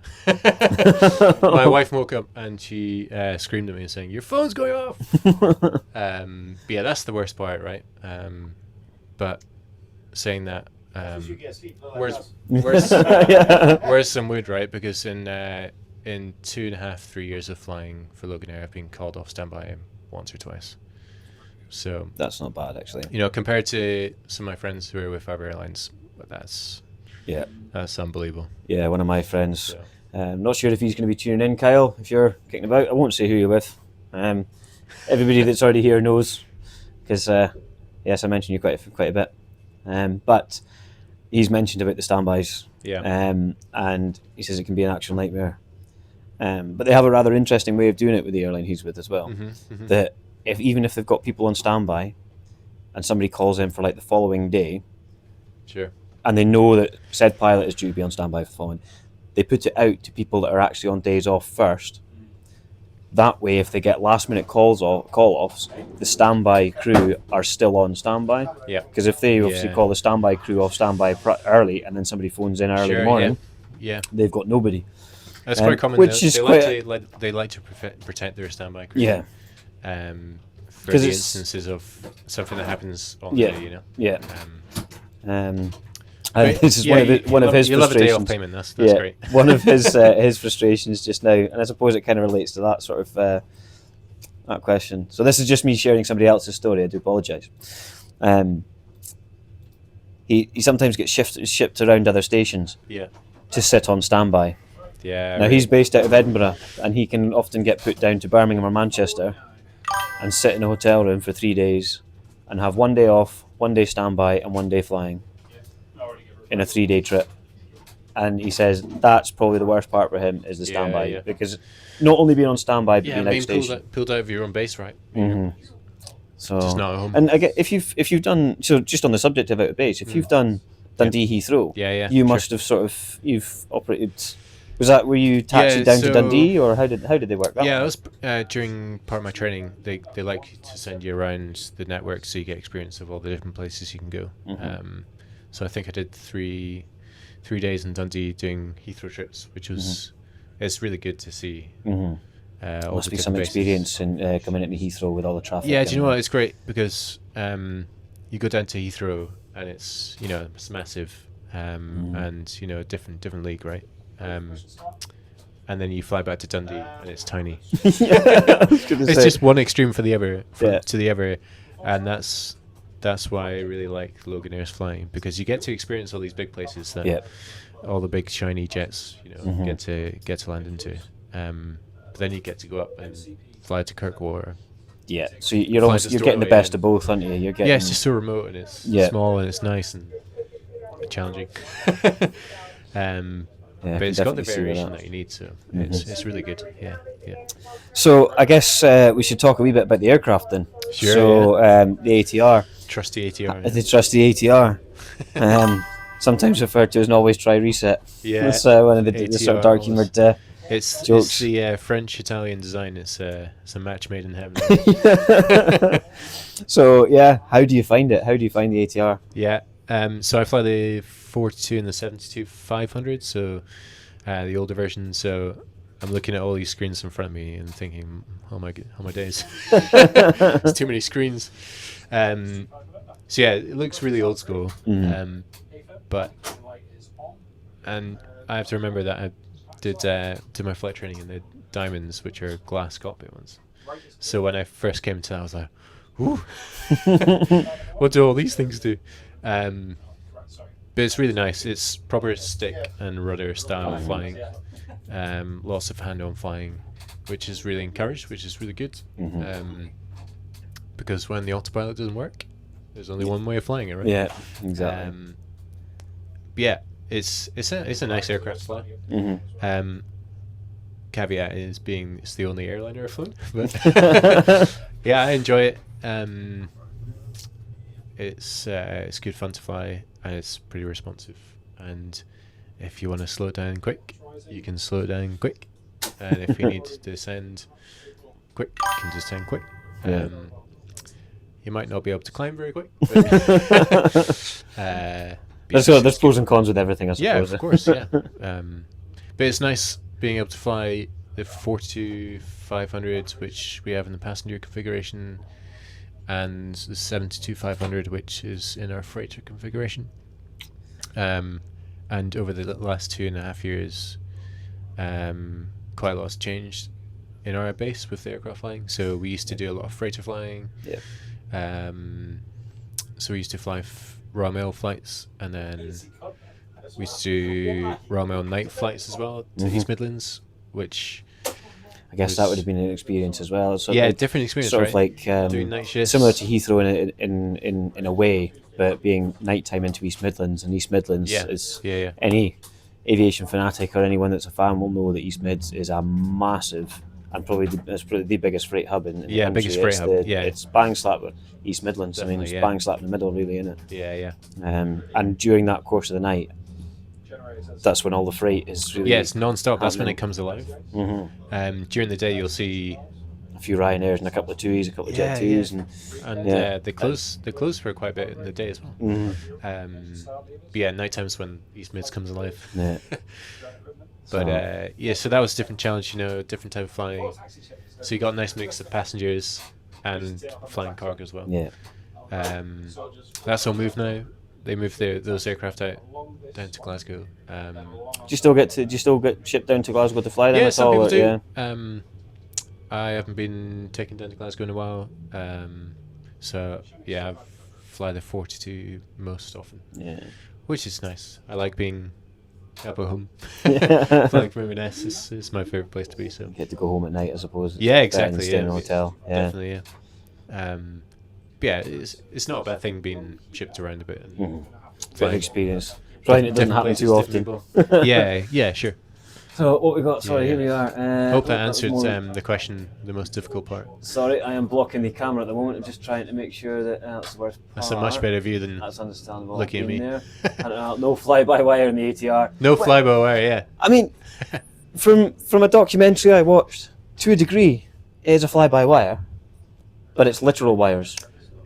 [SPEAKER 1] My wife woke up and she screamed at me saying, "Your phone's going off!" But yeah, that's the worst part, right? But saying that, where's some wood, right? Because in 2.5, 3 years of flying for Loganair, I've been called off standby once or twice. So
[SPEAKER 2] that's not bad, actually.
[SPEAKER 1] Compared to some of my friends who are with other airlines, but that's unbelievable.
[SPEAKER 2] Yeah, one of my friends. So. Not sure if he's going to be tuning in, Kyle. If you're kicking about, I won't say who you're with. Everybody that's already here knows, because yes, I mentioned you quite a bit. But he's mentioned about the standbys.
[SPEAKER 1] Yeah.
[SPEAKER 2] And he says it can be an actual nightmare. But they have a rather interesting way of doing it with the airline he's with as well. That even if they've got people on standby, and somebody calls in for like the following day,
[SPEAKER 1] sure,
[SPEAKER 2] and they know that said pilot is due to be on standby for the following, they put it out to people that are actually on days off first. That way, if they get last minute call-offs, the standby crew are still on standby.
[SPEAKER 1] Yeah.
[SPEAKER 2] Because if they obviously call the standby crew off standby early, and then somebody phones in early in the morning, they've got nobody.
[SPEAKER 1] That's quite common. They like to protect their standby crew.
[SPEAKER 2] Yeah.
[SPEAKER 1] For the instances of something that happens on the day,
[SPEAKER 2] Yeah. And this is one of his
[SPEAKER 1] you love a day off
[SPEAKER 2] frustrations.
[SPEAKER 1] payment. That's great.
[SPEAKER 2] One of his frustrations just now, and I suppose it kind of relates to that sort of that question. So this is just me sharing somebody else's story. I do apologise. He sometimes gets shipped around other stations
[SPEAKER 1] Yeah.
[SPEAKER 2] to sit on standby.
[SPEAKER 1] Yeah.
[SPEAKER 2] Now he's based out of Edinburgh, and he can often get put down to Birmingham or Manchester, and sit in a hotel room for 3 days, and have 1 day off, 1 day standby, and 1 day flying in a 3 day trip. And he says that's probably the worst part for him is the standby, because not only being on standby but being outstation.
[SPEAKER 1] Pulled out of your own base, right?
[SPEAKER 2] Mm-hmm. So,
[SPEAKER 1] just not at home.
[SPEAKER 2] And again, if you've done, so just on the subject of out of base, if you've done Dundee Heathrow, you must have you've operated. Were you taxied down to Dundee, or how did they work?
[SPEAKER 1] That was during part of my training. They like to send you around the network so you get experience of all the different places you can go. Mm-hmm. So I think I did 3 days in Dundee doing Heathrow trips, which was it's really good to see. Mm-hmm.
[SPEAKER 2] Must be some experience in coming into Heathrow with all the traffic.
[SPEAKER 1] Yeah, do you know what? It's great because you go down to Heathrow and it's it's massive and different league, right? And then you fly back to Dundee and it's tiny. It's just one extreme to the other, and that's why I really like Loganair's flying, because you get to experience all these big places that all the big shiny jets get to land into. But then you get to go up and fly to Kirkwall.
[SPEAKER 2] Yeah, so you're getting the best of both, aren't you? You're getting,
[SPEAKER 1] it's just so remote and it's small and it's nice and challenging. But it's got the variation that you need, so it's really good. Yeah.
[SPEAKER 2] So I guess we should talk a wee bit about the aircraft then.
[SPEAKER 1] Sure.
[SPEAKER 2] So the ATR.
[SPEAKER 1] Trusty ATR.
[SPEAKER 2] The trusty ATR. Sometimes referred to as an always try reset.
[SPEAKER 1] Yeah.
[SPEAKER 2] That's one of the sort of dark humoured jokes.
[SPEAKER 1] It's the French-Italian design. It's a match made in heaven.
[SPEAKER 2] So how do you find it? How do you find the ATR?
[SPEAKER 1] Yeah. So I fly the 42 and the 72-500, so the older version. So I'm looking at all these screens in front of me and thinking, oh my days, there's too many screens. So it looks really old school. But I have to remember that I did my flight training in the Diamonds, which are glass cockpit ones. So when I first came to that, I was like, ooh, what do all these things do? But it's really nice. It's proper stick and rudder style flying. Lots of hand-on flying, which is really encouraged, which is really good. Because when the autopilot doesn't work, there's only one way of flying it, right?
[SPEAKER 2] Yeah, exactly.
[SPEAKER 1] It's a nice aircraft to fly. Caveat is it's the only airliner I've flown. But I enjoy it. It's good fun to fly, and it's pretty responsive. And if you want to slow it down quick, you can slow it down quick. And if you need to descend quick, you can descend quick. You might not be able to climb very quick. But,
[SPEAKER 2] there's pros and cons with everything, I suppose.
[SPEAKER 1] Yeah, of course. Yeah. But it's nice being able to fly the 42-500, which we have in the passenger configuration, and the 72-500, which is in our freighter configuration. And over the last 2.5 years, quite a lot has changed in our base with the aircraft flying. So we used to do a lot of freighter flying. So we used to fly Royal Mail flights, and then we used to do Royal Mail night flights as well to East Midlands, which
[SPEAKER 2] I guess that would have been an experience as well. So
[SPEAKER 1] different experience,
[SPEAKER 2] sort
[SPEAKER 1] right?
[SPEAKER 2] of like
[SPEAKER 1] doing night shifts,
[SPEAKER 2] similar to Heathrow in a way, but being nighttime into East Midlands, and East Midlands is any aviation fanatic or anyone that's a fan will know that East Mids is a massive and probably the biggest freight hub in the country.
[SPEAKER 1] Biggest freight hub.
[SPEAKER 2] It's bang slap with East Midlands.
[SPEAKER 1] Definitely,
[SPEAKER 2] I mean, it's bang slap in the middle, really, isn't it?
[SPEAKER 1] Yeah.
[SPEAKER 2] And during that course of the night, that's when all the freight is really
[SPEAKER 1] it's non-stop. That's when it comes alive. During the day, you'll see
[SPEAKER 2] a few Ryanairs and a couple of TUIs, a couple of Jet 2s,
[SPEAKER 1] and they close for quite a bit in the day as well. But night time's when East Mids comes alive.
[SPEAKER 2] Yeah.
[SPEAKER 1] But so that was a different challenge, different type of flying. So you got a nice mix of passengers and flying cargo as well.
[SPEAKER 2] Yeah.
[SPEAKER 1] That's all moved now. they moved those aircraft out down to Glasgow.
[SPEAKER 2] Do you still get shipped down to Glasgow to fly them?
[SPEAKER 1] Yeah,
[SPEAKER 2] at
[SPEAKER 1] some
[SPEAKER 2] all,
[SPEAKER 1] people
[SPEAKER 2] or-
[SPEAKER 1] do.
[SPEAKER 2] Yeah.
[SPEAKER 1] I haven't been taken down to Glasgow in a while. So yeah, I fly the 42 most often,
[SPEAKER 2] Yeah.
[SPEAKER 1] which is nice. I like being up at home.
[SPEAKER 2] Yeah.
[SPEAKER 1] Flying from Inverness is my favourite place to be. So
[SPEAKER 2] Get to go home at night, I suppose.
[SPEAKER 1] yeah,
[SPEAKER 2] It's better than
[SPEAKER 1] exactly.
[SPEAKER 2] staying
[SPEAKER 1] Yeah,
[SPEAKER 2] in a hotel. Yeah.
[SPEAKER 1] definitely. Yeah. But yeah, it's not a bad thing being shipped around a bit. And
[SPEAKER 2] Bit of
[SPEAKER 1] flying
[SPEAKER 2] experience. Flying it doesn't
[SPEAKER 1] different
[SPEAKER 2] happen
[SPEAKER 1] places,
[SPEAKER 2] too
[SPEAKER 1] different
[SPEAKER 2] often.
[SPEAKER 1] people. yeah, sure.
[SPEAKER 2] So what we got? Sorry,
[SPEAKER 1] Yeah,
[SPEAKER 2] here we are.
[SPEAKER 1] Hope that
[SPEAKER 2] was
[SPEAKER 1] answered
[SPEAKER 2] more-
[SPEAKER 1] the question, the most difficult part.
[SPEAKER 2] Sorry, I am blocking the camera at the moment. I'm just trying to make sure that that's the worst part.
[SPEAKER 1] That's a much better view than
[SPEAKER 2] That's understandable.
[SPEAKER 1] looking at
[SPEAKER 2] Been
[SPEAKER 1] me.
[SPEAKER 2] There. I don't know, no fly-by-wire in the ATR.
[SPEAKER 1] no fly-by-wire. Yeah.
[SPEAKER 2] I mean, from a documentary I watched, to a degree, it is a fly-by-wire, but it's literal wires,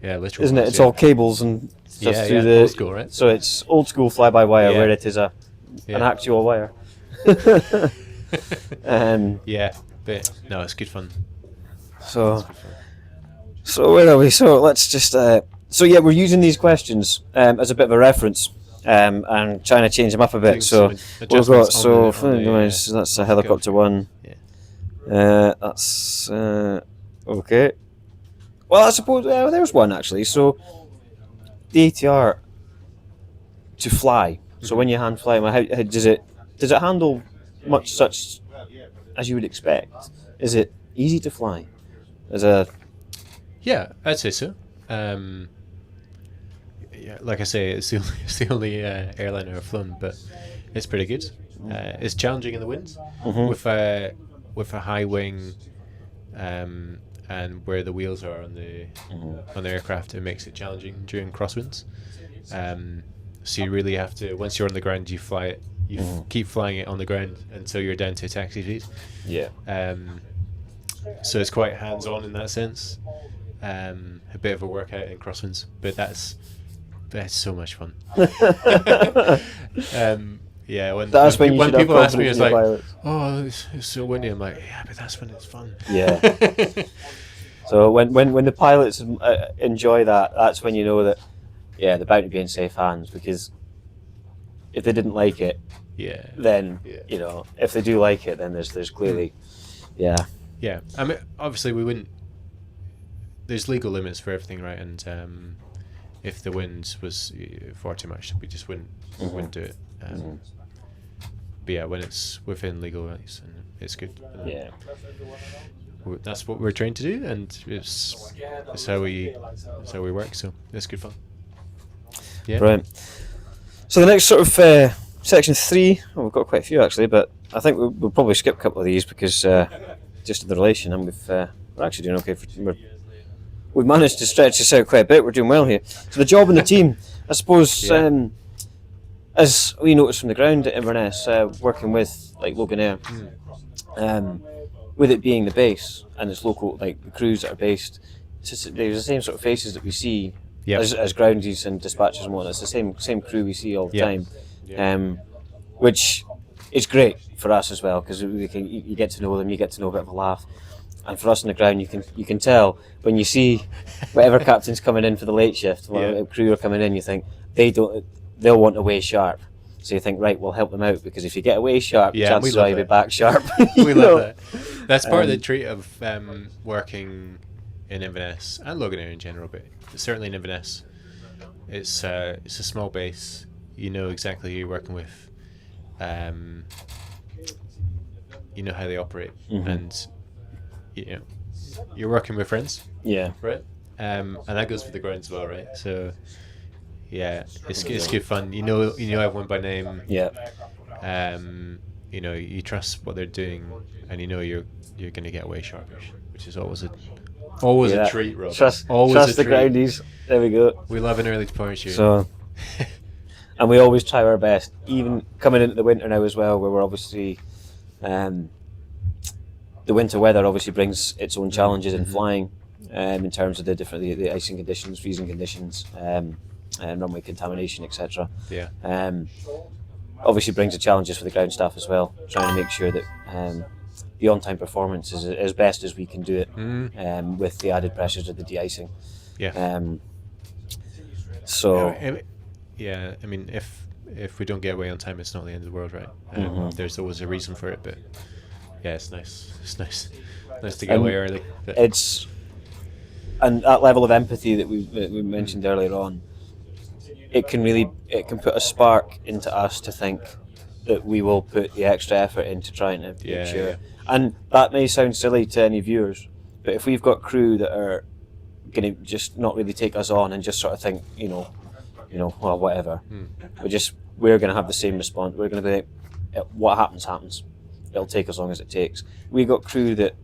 [SPEAKER 1] Yeah, literally.
[SPEAKER 2] isn't it? It's all cables and stuff
[SPEAKER 1] Yeah,
[SPEAKER 2] through
[SPEAKER 1] yeah,
[SPEAKER 2] the.
[SPEAKER 1] old school, right?
[SPEAKER 2] So it's old school fly-by-wire
[SPEAKER 1] Yeah.
[SPEAKER 2] where it is an
[SPEAKER 1] Yeah.
[SPEAKER 2] actual wire.
[SPEAKER 1] Yeah, but no, it's good fun.
[SPEAKER 2] So where are we? So let's just. So yeah, we're using these questions as a bit of a reference, and trying to change them up a bit.
[SPEAKER 1] Doing
[SPEAKER 2] So
[SPEAKER 1] some
[SPEAKER 2] we've got
[SPEAKER 1] adjustments on the,
[SPEAKER 2] that's a helicopter one.
[SPEAKER 1] Yeah.
[SPEAKER 2] That's okay. Well, I suppose there's one actually. So the ATR to fly. So when you hand fly, how does it handle much such as you would expect? Is it easy to fly?
[SPEAKER 1] Yeah, I'd say so. Yeah, like I say, it's the only airliner I've flown, but it's pretty good. It's challenging in the winds with a high wing, and where the wheels are on the aircraft, it makes it challenging during crosswinds. So you really have to, once you're on the ground, you fly it. You keep flying it on the ground until you're down to taxi speed.
[SPEAKER 2] Yeah.
[SPEAKER 1] So it's quite hands-on in that sense. A bit of a workout in crosswinds, but that's so much fun. Yeah, when
[SPEAKER 2] That's when you should have
[SPEAKER 1] people ask me,
[SPEAKER 2] confidence
[SPEAKER 1] it's
[SPEAKER 2] in
[SPEAKER 1] like,
[SPEAKER 2] your pilots.
[SPEAKER 1] "Oh, it's so windy." I'm like, "Yeah, but that's when it's fun."
[SPEAKER 2] Yeah. So when the pilots enjoy that, that's when you know that, yeah, they're bound to be in safe hands, because if they didn't like it,
[SPEAKER 1] Yeah.
[SPEAKER 2] then
[SPEAKER 1] Yeah.
[SPEAKER 2] you know, if they do like it, then there's clearly, yeah.
[SPEAKER 1] Yeah, I mean, obviously we wouldn't. There's legal limits for everything, right? And if the wind was far too much, we just wouldn't do it. But yeah, when it's within legal rights, and it's good.
[SPEAKER 2] Yeah.
[SPEAKER 1] That's what we're trained to do, and it's how we work. So it's good fun. Yeah.
[SPEAKER 2] Brilliant. So the next sort of section 3, well, we've got quite a few actually, but I think we'll probably skip a couple of these because just of the relation, and we're actually doing okay. We've managed to stretch this out quite a bit. We're doing well here. So the job in the team, I suppose,
[SPEAKER 1] Yeah.
[SPEAKER 2] as we noticed from the ground at Inverness, working with like Loganair, with it being the base and it's local, like the crews that are based, there's the same sort of faces that we see as groundies and dispatchers and whatnot. It's the same crew we see all the time, which is great for us as well, because you get to know them, you get to know a bit of a laugh. And for us on the ground, you can tell when you see whatever captain's coming in for the late shift, whatever crew are coming in, you think they'll want away sharp. So you think, right, we'll help them out, because if you get away sharp, chances are you'll be back sharp.
[SPEAKER 1] We love that. That's part of the treat of working in Inverness and Loganair in general, but certainly in Inverness, it's a small base. You know exactly who you're working with. You know how they operate, and you're working with friends.
[SPEAKER 2] Yeah.
[SPEAKER 1] Right. And that goes for the ground as well, right? So yeah, it's good fun. You know everyone by name.
[SPEAKER 2] Yeah.
[SPEAKER 1] You trust what they're doing, and you know you're going to get away sharpish, which is always a treat, Rob.
[SPEAKER 2] Trust the
[SPEAKER 1] treat.
[SPEAKER 2] groundies. There we go.
[SPEAKER 1] We love an early departure.
[SPEAKER 2] So, and we always try our best, even coming into the winter now as well, where we're obviously, the winter weather obviously brings its own challenges in flying, in terms of the icing conditions, freezing conditions, and runway contamination, etc.
[SPEAKER 1] Yeah.
[SPEAKER 2] Obviously brings the challenges for the ground staff as well, trying to make sure that the on-time performance is as best as we can do it, with the added pressures of the de-icing.
[SPEAKER 1] Yeah.
[SPEAKER 2] So
[SPEAKER 1] yeah, I mean, if we don't get away on time, it's not the end of the world, right? There's always a reason for it, but yeah, it's nice. It's nice to get away early. But
[SPEAKER 2] And that level of empathy that we mentioned earlier on, it can put a spark into us to think that we will put the extra effort into trying to make sure.
[SPEAKER 1] Yeah.
[SPEAKER 2] And that may sound silly to any viewers, but if we've got crew that are going to just not really take us on and just sort of think, well, whatever, we're going to have the same response. We're going to be, what happens. It'll take as long as it takes. We got crew that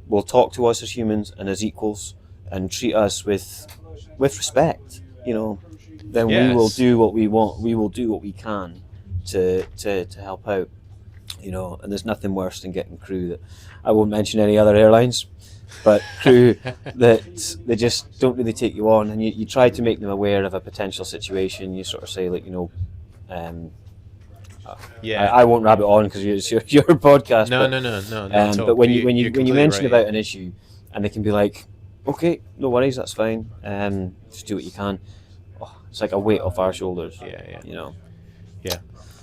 [SPEAKER 2] will talk to us as humans and as equals and treat us with respect. Then we will do what we want. We will do what we can to help out. And there's nothing worse than getting crew that, I won't mention any other airlines, but crew that they just don't really take you on, and you try to make them aware of a potential situation. You sort of say, like, I won't rabbit on because it's your podcast.
[SPEAKER 1] No.
[SPEAKER 2] But when you mention
[SPEAKER 1] right,
[SPEAKER 2] about an issue, and they can be like, okay, no worries, that's fine. Just do what you can. It's like a weight off our shoulders.
[SPEAKER 1] Yeah.
[SPEAKER 2] Yeah.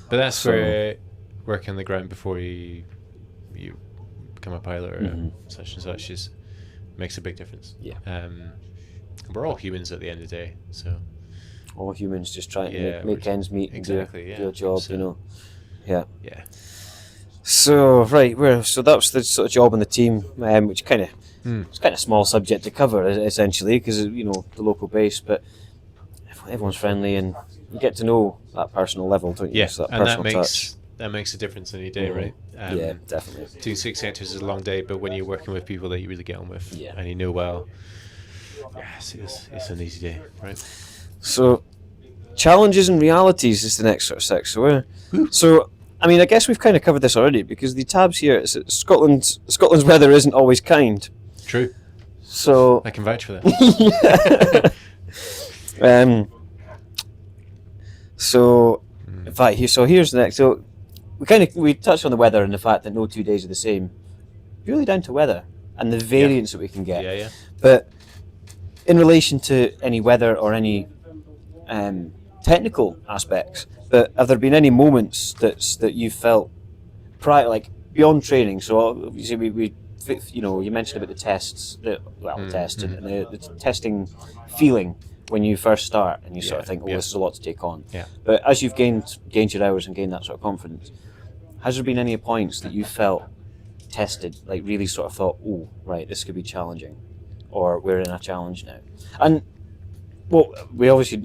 [SPEAKER 1] But that's where working on the ground before you become a pilot or such and such makes a big difference.
[SPEAKER 2] Yeah.
[SPEAKER 1] We're all humans at the end of the day, so
[SPEAKER 2] all humans just trying to make ends meet and do a job,
[SPEAKER 1] so,
[SPEAKER 2] Yeah.
[SPEAKER 1] Yeah.
[SPEAKER 2] So so that was the sort of job on the team, which kind of it's kind of small subject to cover essentially because the local base, but everyone's friendly and you get to know that personal level, don't you?
[SPEAKER 1] Yeah,
[SPEAKER 2] So
[SPEAKER 1] and
[SPEAKER 2] touch.
[SPEAKER 1] that makes a difference in your day, right?
[SPEAKER 2] Yeah, definitely.
[SPEAKER 1] Doing 6 sectors is a long day, but when you're working with people that you really get on with and you know well, it's an easy day, right?
[SPEAKER 2] So, challenges and realities is the next sort of section. So, I mean, I guess we've kind of covered this already because the tabs here, it's Scotland's weather isn't always kind.
[SPEAKER 1] True.
[SPEAKER 2] So
[SPEAKER 1] I can vouch for that.
[SPEAKER 2] So, in fact, here's the next. So, we touched on the weather and the fact that no 2 days are the same. Purely down to weather and the variance that we can get.
[SPEAKER 1] Yeah.
[SPEAKER 2] But in relation to any weather or any technical aspects, but have there been any moments that you felt prior, like beyond training? So obviously we you mentioned about the tests, the test and the testing feeling when you first start, and you sort of think, this is a lot to take on.
[SPEAKER 1] Yeah.
[SPEAKER 2] But as you've gained your hours and gained that sort of confidence, has there been any points that you felt tested, like really sort of thought, oh, right, this could be challenging, or we're in a challenge now? And well, we obviously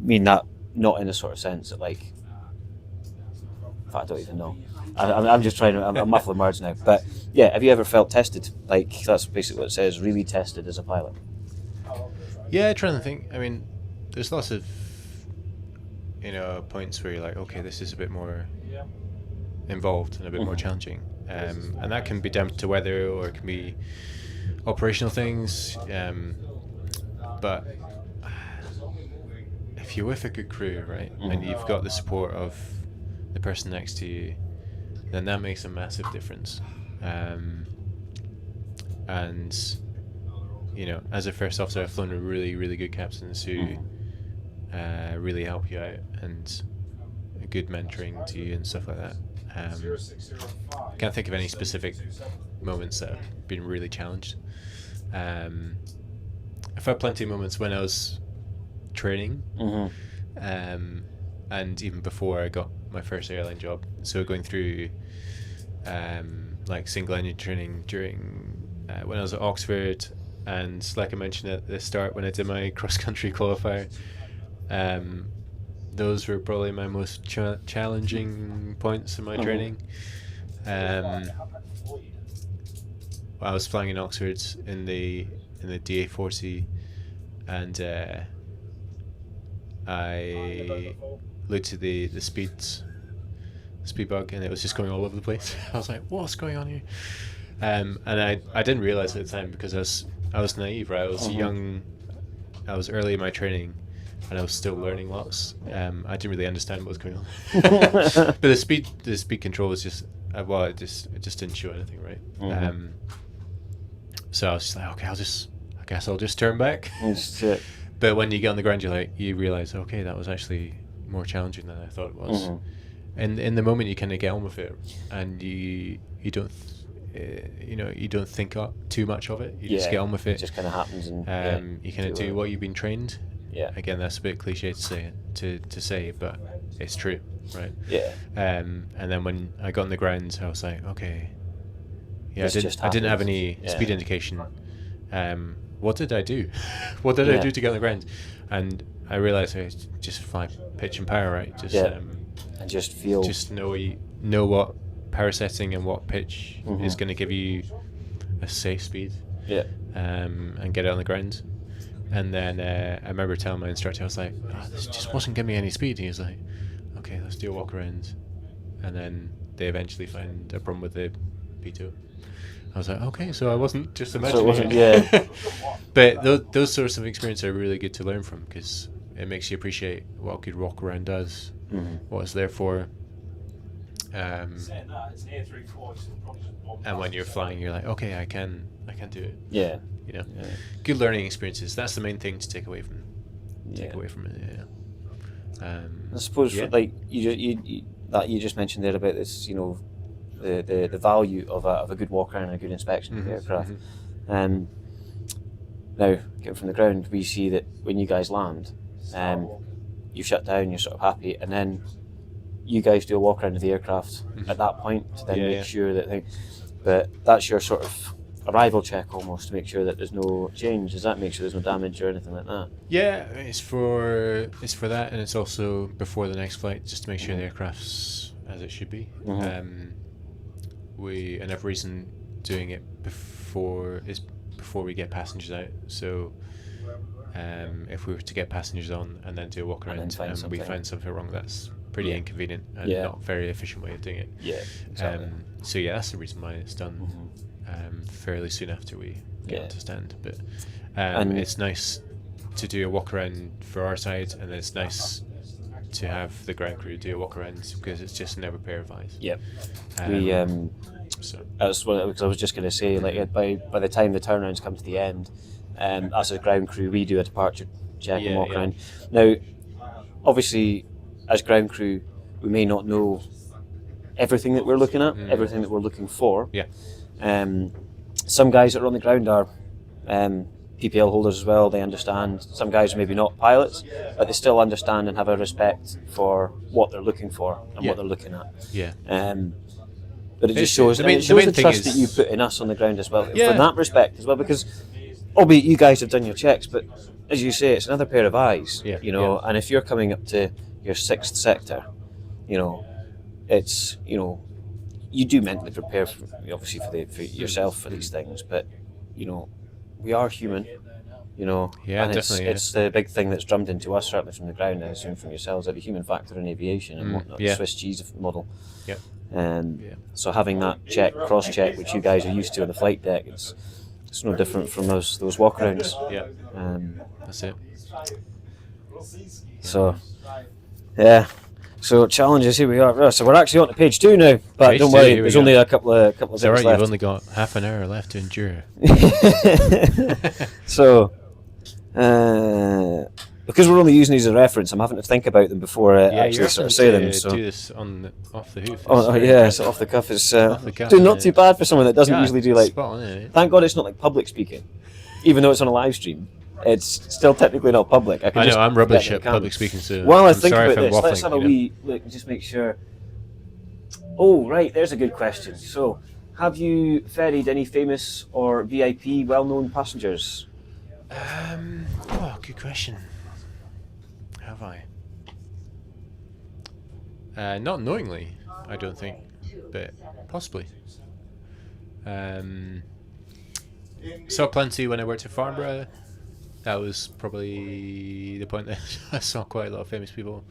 [SPEAKER 2] mean that not in a sort of sense that, like, in fact, I don't even know. I'm just trying to, I'm muffling words now. But yeah, have you ever felt tested? Like, that's basically what it says, really tested as a pilot.
[SPEAKER 1] Yeah, trying to think. I mean, there's lots of points where you're like, okay, this is a bit more involved and a bit more challenging, and that can be down to weather or it can be operational things. But if you're with a good crew, right, and you've got the support of the person next to you, then that makes a massive difference. And as a first officer, I've flown with really, really good captains who really help you out and a good mentoring to you and stuff like that. I can't think of any specific moments that have been really challenged. I've had plenty of moments when I was training, and even before I got my first airline job. So going through like single engine training during when I was at Oxford, and like I mentioned at the start when I did my cross country qualifier, those were probably my most challenging points in my training. I was flying in Oxford in the DA40, and I looked at the speed bug, and it was just going all over the place. I was like, what's going on here? And I didn't realize at the time because I was naive, right? I was young, I was early in my training, and I was still learning lots. I didn't really understand what was going on. But the speed control was just it just didn't show anything, right? So I was just like, okay, I guess I'll just turn back.
[SPEAKER 2] That's it.
[SPEAKER 1] But when you get on the ground, you realize, okay, that was actually more challenging than I thought it was. And in the moment, you kind of get on with it, and you don't. You don't think too much of it. You just get on with it.
[SPEAKER 2] It just kind of happens, and
[SPEAKER 1] you kind of do what you've been trained.
[SPEAKER 2] Yeah.
[SPEAKER 1] Again, that's a bit cliche to say, but it's true, right?
[SPEAKER 2] Yeah.
[SPEAKER 1] And then when I got on the ground, I was like, okay. Yeah,
[SPEAKER 2] This
[SPEAKER 1] I didn't have
[SPEAKER 2] happens.
[SPEAKER 1] any
[SPEAKER 2] Yeah.
[SPEAKER 1] speed indication. What did I do? What did I do to get on the ground? And I realized I just fly pitch and power, right? Just
[SPEAKER 2] and just feel.
[SPEAKER 1] just know what power setting and what pitch is going to give you a safe speed.
[SPEAKER 2] Yeah.
[SPEAKER 1] And get it on the ground. And then I remember telling my instructor, I was like, this just wasn't giving me any speed. He was like, okay, let's do a walk around. And then they eventually found a problem with the P2. I was like, okay, so I wasn't just imagining
[SPEAKER 2] wasn't-
[SPEAKER 1] it.
[SPEAKER 2] yeah.
[SPEAKER 1] But those sorts of experiences are really good to learn from, because it makes you appreciate what a good walk around does, what it's there for.
[SPEAKER 4] Saying that, it's an A34, so probably just one
[SPEAKER 1] And when you're flying, you're like, okay, I can do it.
[SPEAKER 2] Yeah.
[SPEAKER 1] You know,
[SPEAKER 2] Yeah.
[SPEAKER 1] good learning experiences. That's the main thing to take away from it. Yeah.
[SPEAKER 2] I suppose
[SPEAKER 1] yeah.
[SPEAKER 2] for, like you that you just mentioned there about this, the value of a good walk around and a good inspection of the aircraft. Now, getting from the ground, we see that when you guys land, you shut down, you're sort of happy, and then you guys do a walk around of the aircraft at that point to then make sure that but that's your sort of arrival check almost, to make sure that there's no change. Does that make sure there's no damage or anything like that?
[SPEAKER 1] Yeah, it's for that, and it's also before the next flight, just to make sure the aircraft's as it should be. We another reason doing it before we get passengers out. So if we were to get passengers on and then do a walk
[SPEAKER 2] And
[SPEAKER 1] around
[SPEAKER 2] then
[SPEAKER 1] and we find something wrong, that's pretty inconvenient and not a very efficient way of doing it.
[SPEAKER 2] Yeah, exactly.
[SPEAKER 1] So yeah, that's the reason why it's done fairly soon after we get onto stand. But
[SPEAKER 2] And-
[SPEAKER 1] it's nice to do a walk around for our side, and it's nice to have the ground crew do a walk around, because it's just another pair of eyes.
[SPEAKER 2] Yep.
[SPEAKER 1] So
[SPEAKER 2] That's what because I was just going to say, like by the time the turnarounds come to the end, as a ground crew, we do a departure check and walk around. Now, obviously, as ground crew, we may not know everything that we're looking at, everything that we're looking for.
[SPEAKER 1] Yeah.
[SPEAKER 2] Some guys that are on the ground are PPL holders as well. They understand. Some guys are maybe not pilots, but they still understand and have a respect for what they're looking for and what they're looking at.
[SPEAKER 1] Yeah.
[SPEAKER 2] But it just
[SPEAKER 1] It's-
[SPEAKER 2] shows,
[SPEAKER 1] the main-
[SPEAKER 2] it shows
[SPEAKER 1] the main
[SPEAKER 2] the
[SPEAKER 1] thing
[SPEAKER 2] trust
[SPEAKER 1] is-
[SPEAKER 2] that you put in us on the ground as well.
[SPEAKER 1] Yeah.
[SPEAKER 2] From that respect as well, because albeit you guys have done your checks, but as you say, it's another pair of eyes.
[SPEAKER 1] Yeah,
[SPEAKER 2] And if you're coming up to your 6th sector, it's you do mentally prepare for, obviously for yourself for these things, but we are human.
[SPEAKER 1] Yeah,
[SPEAKER 2] and
[SPEAKER 1] definitely,
[SPEAKER 2] it's the big thing that's drummed into us, certainly from the ground, and I assume from yourselves, that the human factor in aviation and whatnot,
[SPEAKER 1] yeah.
[SPEAKER 2] the Swiss cheese model.
[SPEAKER 1] Yep.
[SPEAKER 2] So having that cross check, which you guys are used to on the flight deck, it's no different from those walkarounds.
[SPEAKER 1] Yeah. That's it.
[SPEAKER 2] So, yeah. So challenges, here we are. Right, so we're actually on to page 2 now, but
[SPEAKER 1] Page
[SPEAKER 2] don't
[SPEAKER 1] 2,
[SPEAKER 2] worry,
[SPEAKER 1] here we
[SPEAKER 2] there's
[SPEAKER 1] go.
[SPEAKER 2] only a couple of
[SPEAKER 1] It's
[SPEAKER 2] things
[SPEAKER 1] alright,
[SPEAKER 2] left.
[SPEAKER 1] you've only got half an hour left to endure.
[SPEAKER 2] So, because we're only using these as a reference, I'm having to think about them before I
[SPEAKER 1] Yeah,
[SPEAKER 2] actually
[SPEAKER 1] you're
[SPEAKER 2] sort of
[SPEAKER 1] having
[SPEAKER 2] say
[SPEAKER 1] to
[SPEAKER 2] them. So,
[SPEAKER 1] do this off the hoof.
[SPEAKER 2] oh yeah, so off the cuff is
[SPEAKER 1] the cuff,
[SPEAKER 2] doing not
[SPEAKER 1] yeah.
[SPEAKER 2] too bad for someone that doesn't
[SPEAKER 1] Yeah,
[SPEAKER 2] usually do like.
[SPEAKER 1] spot on, isn't it?
[SPEAKER 2] Thank God it's not like public speaking, even though it's on a live stream. It's still technically not public.
[SPEAKER 1] I
[SPEAKER 2] just
[SPEAKER 1] know, I'm rubbish
[SPEAKER 2] get
[SPEAKER 1] at
[SPEAKER 2] the camera.
[SPEAKER 1] public speaking, so
[SPEAKER 2] While I
[SPEAKER 1] I'm
[SPEAKER 2] think
[SPEAKER 1] sorry
[SPEAKER 2] about
[SPEAKER 1] if I'm
[SPEAKER 2] this, let's
[SPEAKER 1] waffling,
[SPEAKER 2] have a
[SPEAKER 1] you know.
[SPEAKER 2] wee look, just make sure. Oh, right, there's a good question. So, have you ferried any famous or VIP well-known passengers?
[SPEAKER 1] Good question. Have I? Not knowingly, I don't think, but possibly. Saw plenty when I worked at Farnborough. That was probably the point that I saw quite a lot of famous people.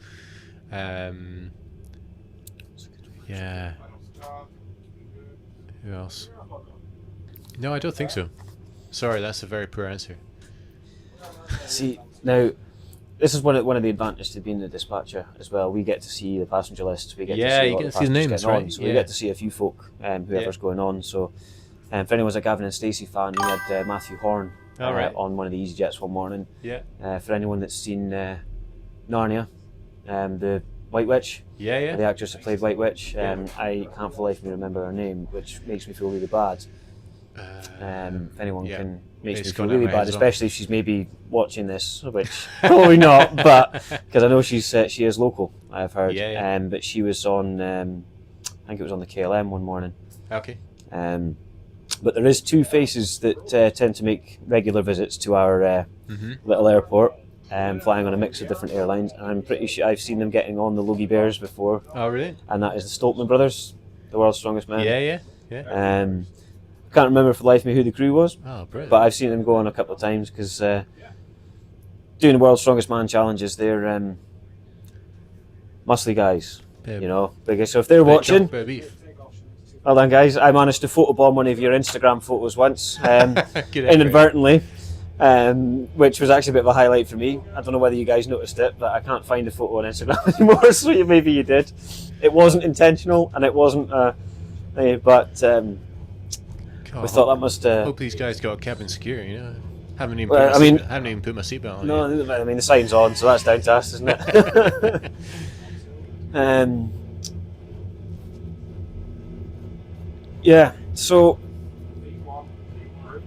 [SPEAKER 1] Yeah. Who else? No, I don't think so. Sorry, that's a very poor answer.
[SPEAKER 2] See, now, this is one of the advantages to being the dispatcher as well. We get to see the passenger lists. We get to
[SPEAKER 1] Yeah,
[SPEAKER 2] see
[SPEAKER 1] you
[SPEAKER 2] all
[SPEAKER 1] get
[SPEAKER 2] the
[SPEAKER 1] to see the
[SPEAKER 2] passengers
[SPEAKER 1] names,
[SPEAKER 2] getting on.
[SPEAKER 1] right,
[SPEAKER 2] So we
[SPEAKER 1] yeah.
[SPEAKER 2] get to see a few folk, whoever's going on. So, for anyone's a Gavin and Stacey fan, we had Matthew Horn
[SPEAKER 1] All right.
[SPEAKER 2] on one of the EasyJets one morning.
[SPEAKER 1] Yeah.
[SPEAKER 2] For anyone that's seen Narnia, the White Witch.
[SPEAKER 1] Yeah.
[SPEAKER 2] The actress that played White Witch. I can't for the life of me remember her name, which makes me feel really bad. If anyone can makes me feel really bad, especially if she's maybe watching this, which probably not, but because I know she is local. I've heard. But she was on. I think it was on the KLM one morning.
[SPEAKER 1] Okay.
[SPEAKER 2] But there is two faces that tend to make regular visits to our little airport. Flying on a mix of different airlines, and I'm pretty sure I've seen them getting on the Logie Bears before.
[SPEAKER 1] Oh, really?
[SPEAKER 2] And that is the Stoltman brothers, the world's strongest man.
[SPEAKER 1] Yeah.
[SPEAKER 2] I can't remember for the life of me who the crew was,
[SPEAKER 1] brilliant.
[SPEAKER 2] but I've seen them go on a couple of times because doing the world's strongest man challenges, they're muscly guys, bigger. So if they're watching, well done, guys. I managed to photobomb one of your Instagram photos once, inadvertently. Which was actually a bit of a highlight for me. I don't know whether you guys noticed it, but I can't find a photo on Instagram anymore, so maybe you did. It wasn't intentional, and it wasn't but we thought that must...
[SPEAKER 1] hope these guys got cabin security, Haven't even put my seatbelt on.
[SPEAKER 2] No, I mean, the sign's on, so that's down to us, isn't it? Yeah, so...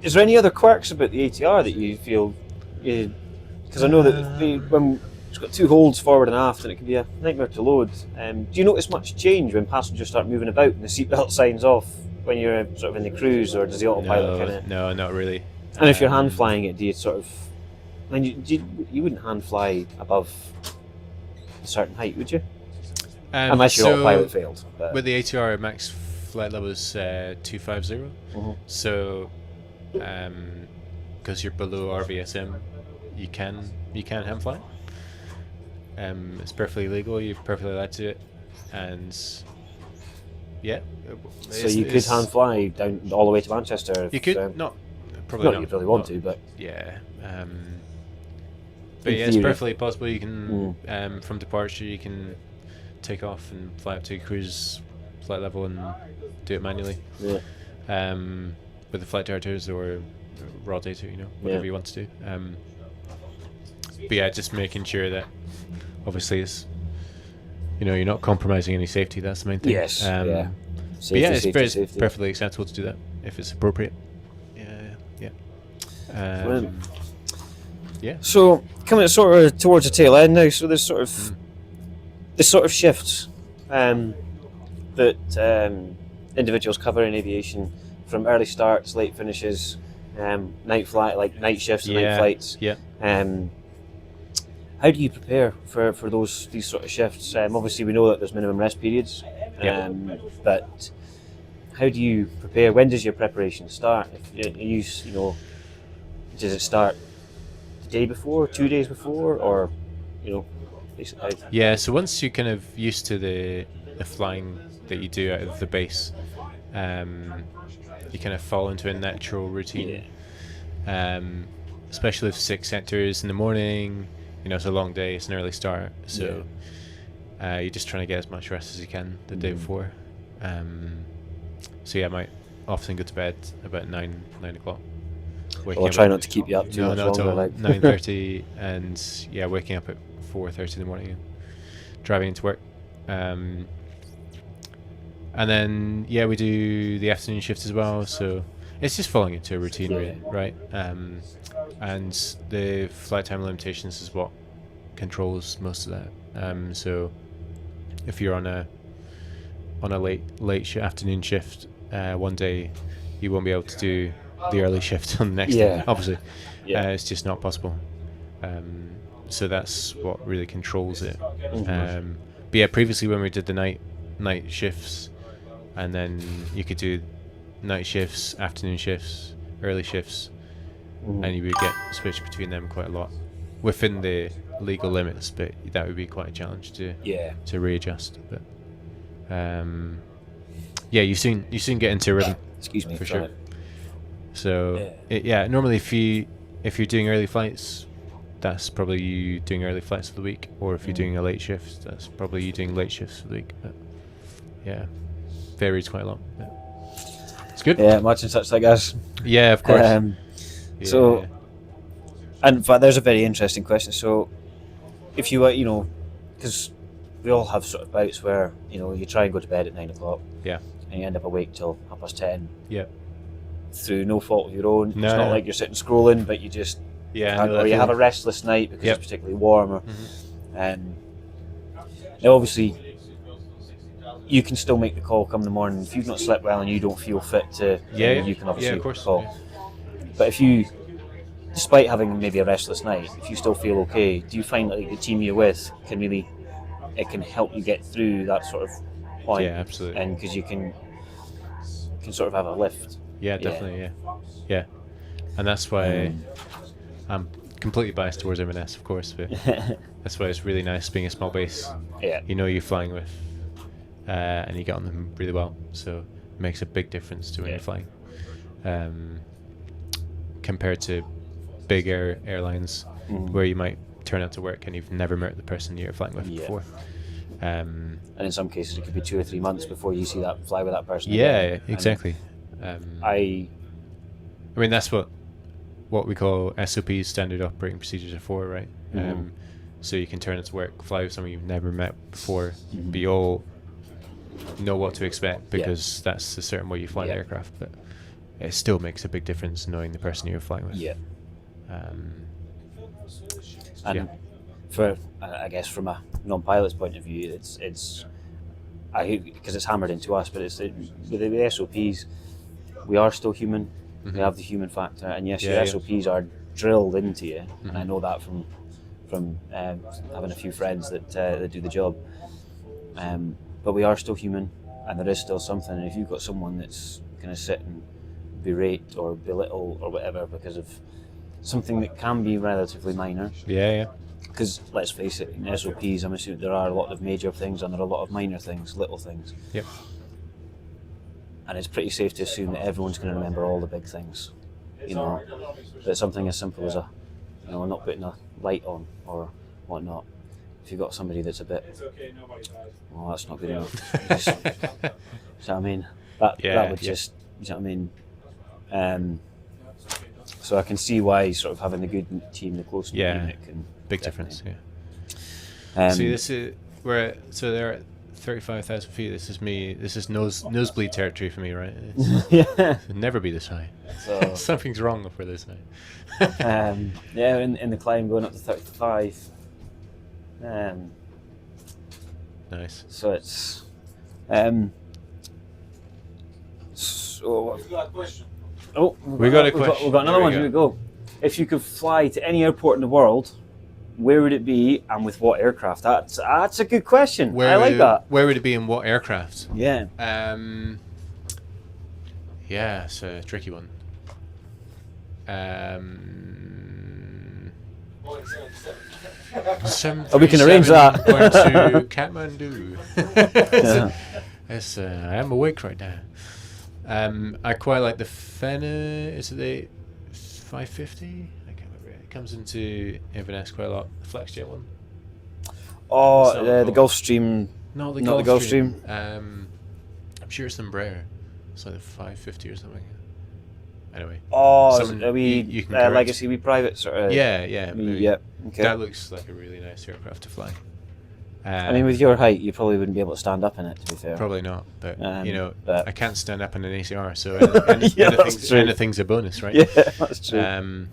[SPEAKER 2] Is there any other quirks about the ATR that you feel? Because I know that when it's got two holds forward and aft, and it can be a nightmare to load. Do you notice much change when passengers start moving about and the seatbelt signs off when you're sort of in the cruise, or does the autopilot kind of?
[SPEAKER 1] No, not really.
[SPEAKER 2] And if you're hand flying it, do you sort of? I mean, you wouldn't hand fly above a certain height, would you? Unless your autopilot failed. But.
[SPEAKER 1] With the ATR, max flight level is 250. So. Because you're below RVSM, you can hand fly. It's perfectly legal. You're perfectly allowed to do it, and
[SPEAKER 2] so you could hand fly down all the way to Manchester.
[SPEAKER 1] You could probably not.
[SPEAKER 2] You'd really want to, but
[SPEAKER 1] but it's perfectly possible. You can from departure you can take off and fly up to cruise flight level and do it manually. With the flight directors or raw data, whatever you want to do. But just making sure that obviously it's, you're not compromising any safety. That's the main thing.
[SPEAKER 2] Yes.
[SPEAKER 1] Safety, it's perfectly acceptable to do that if it's appropriate.
[SPEAKER 2] So coming sort of towards the tail end now. So there's sort of the sort of shifts that individuals cover in aviation. From early starts, late finishes, night night shifts and night flights. How do you prepare for these sort of shifts? Obviously, we know that there's minimum rest periods, but how do you prepare? When does your preparation start? Does it start the day before, 2 days before, or basically?
[SPEAKER 1] Yeah. So once you're kind of used to the flying that you do out of the base. You kind of fall into a natural routine, especially with 6 sectors in the morning. It's a long day, it's an early start, so you're just trying to get as much rest as you can the day before. I might often go to bed about 9 o'clock.
[SPEAKER 2] I'll try not to keep you up too much longer.
[SPEAKER 1] Like 9:30, and waking up at 4:30 in the morning and driving into work. And then we do the afternoon shift as well, so it's just falling into a routine, really, right? And the flight time limitations is what controls most of that. So if you're on a late afternoon shift, one day you won't be able to do the early shift on the next day. Obviously, it's just not possible. So that's what really controls it. But previously when we did the night shifts. And then you could do night shifts, afternoon shifts, early shifts, and you would get switched between them quite a lot within the legal limits. But that would be quite a challenge to readjust. But you soon get into a rhythm.
[SPEAKER 2] Excuse me,
[SPEAKER 1] for sure. So normally if you're doing early flights, that's probably you doing early flights of the week, or if you're doing a late shift, that's probably you doing late shifts of the week. But varies quite a lot. It's good.
[SPEAKER 2] Much and such, I guess.
[SPEAKER 1] Yeah, of course.
[SPEAKER 2] So, and in fact, there's a very interesting question. So, if you because we all have sort of bouts where you try and go to bed at 9 o'clock.
[SPEAKER 1] Yeah.
[SPEAKER 2] And you end up awake till 10:30.
[SPEAKER 1] Yeah.
[SPEAKER 2] Through no fault of your own.
[SPEAKER 1] No,
[SPEAKER 2] it's not
[SPEAKER 1] no.
[SPEAKER 2] like you're sitting scrolling, but you just or you have a restless night because it's particularly warm. Or, now obviously, you can still make the call come the morning if you've not slept well and you don't feel fit to. You can obviously
[SPEAKER 1] of course.
[SPEAKER 2] call.
[SPEAKER 1] Yeah.
[SPEAKER 2] But if you, despite having maybe a restless night, if you still feel okay, do you find that the team you're with can help you get through that sort of point?
[SPEAKER 1] Yeah, absolutely.
[SPEAKER 2] And because you can sort of have a lift.
[SPEAKER 1] Yeah, definitely. Yeah. And that's why I'm completely biased towards M&S, of course, but that's why it's really nice being a small base.
[SPEAKER 2] Yeah.
[SPEAKER 1] You're flying with, and you get on them really well, so it makes a big difference to when you're flying. Compared to big airlines where you might turn out to work and you've never met the person you're flying with before. And
[SPEAKER 2] in some cases it could be 2 or 3 months before you see that fly with that person.
[SPEAKER 1] Yeah, exactly.
[SPEAKER 2] I
[SPEAKER 1] mean, that's what we call SOPs, standard operating procedures, are for, right? So you can turn it to work, fly with someone you've never met before, but you all know what to expect because that's a certain way you fly the aircraft. But it still makes a big difference knowing the person you're flying with.
[SPEAKER 2] Yeah. For I guess from a non-pilot's point of view, it's because it's hammered into us, but with the SOPs, we are still human. We have the human factor, and yes, your SOPs are drilled into you, and I know that from having a few friends that do the job. But we are still human, and there is still something. And if you've got someone that's going to sit and berate or belittle or whatever because of something that can be relatively minor.
[SPEAKER 1] Yeah.
[SPEAKER 2] Because let's face it, in SOPs, I'm assuming there are a lot of major things and there are a lot of minor things, little things.
[SPEAKER 1] Yep.
[SPEAKER 2] And it's pretty safe to assume that everyone's going to remember all the big things. But something as simple as not putting a light on or whatnot. If you've got somebody that's a bit, well, that's not good enough. You know what I mean? That would just, you know what I mean? So I can see why sort of having the good team, the close unit can.
[SPEAKER 1] Big difference, See, this is so they're at 35,000 feet. This is me. This is nosebleed territory for me, right? It'll never be this high.
[SPEAKER 2] So,
[SPEAKER 1] something's wrong if we're this high.
[SPEAKER 2] In the climb going up to 35.
[SPEAKER 1] Nice.
[SPEAKER 2] So it's so.
[SPEAKER 3] We've got a question.
[SPEAKER 2] Oh,
[SPEAKER 1] we've got a question.
[SPEAKER 2] We've got another one. Here we go. If you could fly to any airport in the world, where would it be and with what aircraft? That's a good question. I like that.
[SPEAKER 1] Where would it be and what aircraft?
[SPEAKER 2] Yeah.
[SPEAKER 1] Yeah, it's a tricky one.
[SPEAKER 2] We can arrange that.
[SPEAKER 1] Going to Kathmandu. I am awake right now. I quite like the Fenner. Is it the 550? I can't remember. It comes into Inverness quite a lot. The FlexJet one.
[SPEAKER 2] Oh, the Gulfstream.
[SPEAKER 1] Not the
[SPEAKER 2] Gulfstream.
[SPEAKER 1] I'm sure it's the Embraer. It's like the 550 or something. Anyway.
[SPEAKER 2] Oh,
[SPEAKER 1] you can
[SPEAKER 2] Legacy, we private sort of.
[SPEAKER 1] Yeah.
[SPEAKER 2] Yeah. Okay.
[SPEAKER 1] That looks like a really nice aircraft to fly.
[SPEAKER 2] I mean, with your height, you probably wouldn't be able to stand up in it. To be fair.
[SPEAKER 1] Probably not, but
[SPEAKER 2] but
[SPEAKER 1] I can't stand up in an ACR, so anything's a bonus, right?
[SPEAKER 2] Yeah, that's true.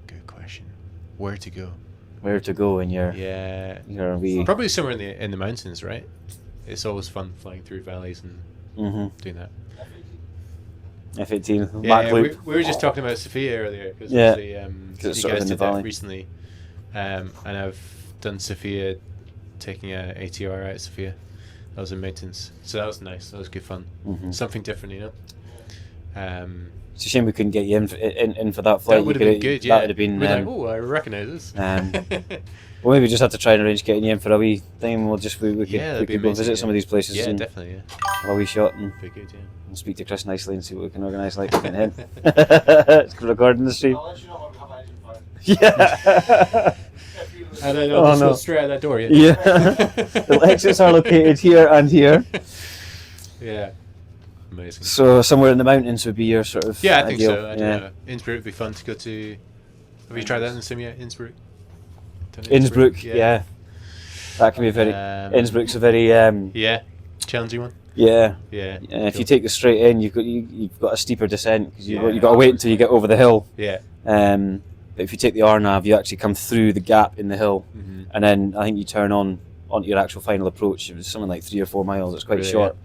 [SPEAKER 1] Good question. Where to go?
[SPEAKER 2] Where to go in your
[SPEAKER 1] probably somewhere in the mountains, right? It's always fun flying through valleys and doing that.
[SPEAKER 2] F-18.
[SPEAKER 1] Yeah, we were just talking about Sophia earlier because you guys did that recently, and I've done Sophia, taking a ATR out of Sophia. That was in maintenance, so that was nice. That was good fun. Something different,
[SPEAKER 2] It's a shame we couldn't get you in for that flight.
[SPEAKER 1] That would have been good. Yeah,
[SPEAKER 2] that would have been.
[SPEAKER 1] Like, oh, I recognise this.
[SPEAKER 2] Well, maybe we just have to try and arrange getting you in for a wee thing. And we'll just we could go visit some of these places.
[SPEAKER 1] Yeah,
[SPEAKER 2] and
[SPEAKER 1] definitely.
[SPEAKER 2] have a wee shot and
[SPEAKER 1] be good. Yeah.
[SPEAKER 2] And speak to Chris nicely and see what we can organise. Like getting in. It's recording the stream.
[SPEAKER 3] I'll let you know when we have an engine fire.
[SPEAKER 2] Yeah.
[SPEAKER 1] I don't know. Just go straight out that door.
[SPEAKER 2] Yeah. The exits are located here and here.
[SPEAKER 1] Yeah. Amazing.
[SPEAKER 2] So somewhere in the mountains would be your sort of.
[SPEAKER 1] Yeah, I think
[SPEAKER 2] ideal.
[SPEAKER 1] so. I don't know. Innsbruck would be fun to go to. Have you tried that in sim yet? Innsbruck? Done
[SPEAKER 2] Innsbruck, yeah. That can be very. Innsbruck's a very.
[SPEAKER 1] Yeah, challenging one.
[SPEAKER 2] Yeah.
[SPEAKER 1] Yeah.
[SPEAKER 2] If you take the straight in, you've got a steeper descent because you've got to wait until you get over the hill.
[SPEAKER 1] Yeah.
[SPEAKER 2] But if you take the RNAV, you actually come through the gap in the hill, and then I think you turn onto your actual final approach. It was something like 3 or 4 miles. It's quite
[SPEAKER 1] Really,
[SPEAKER 2] short.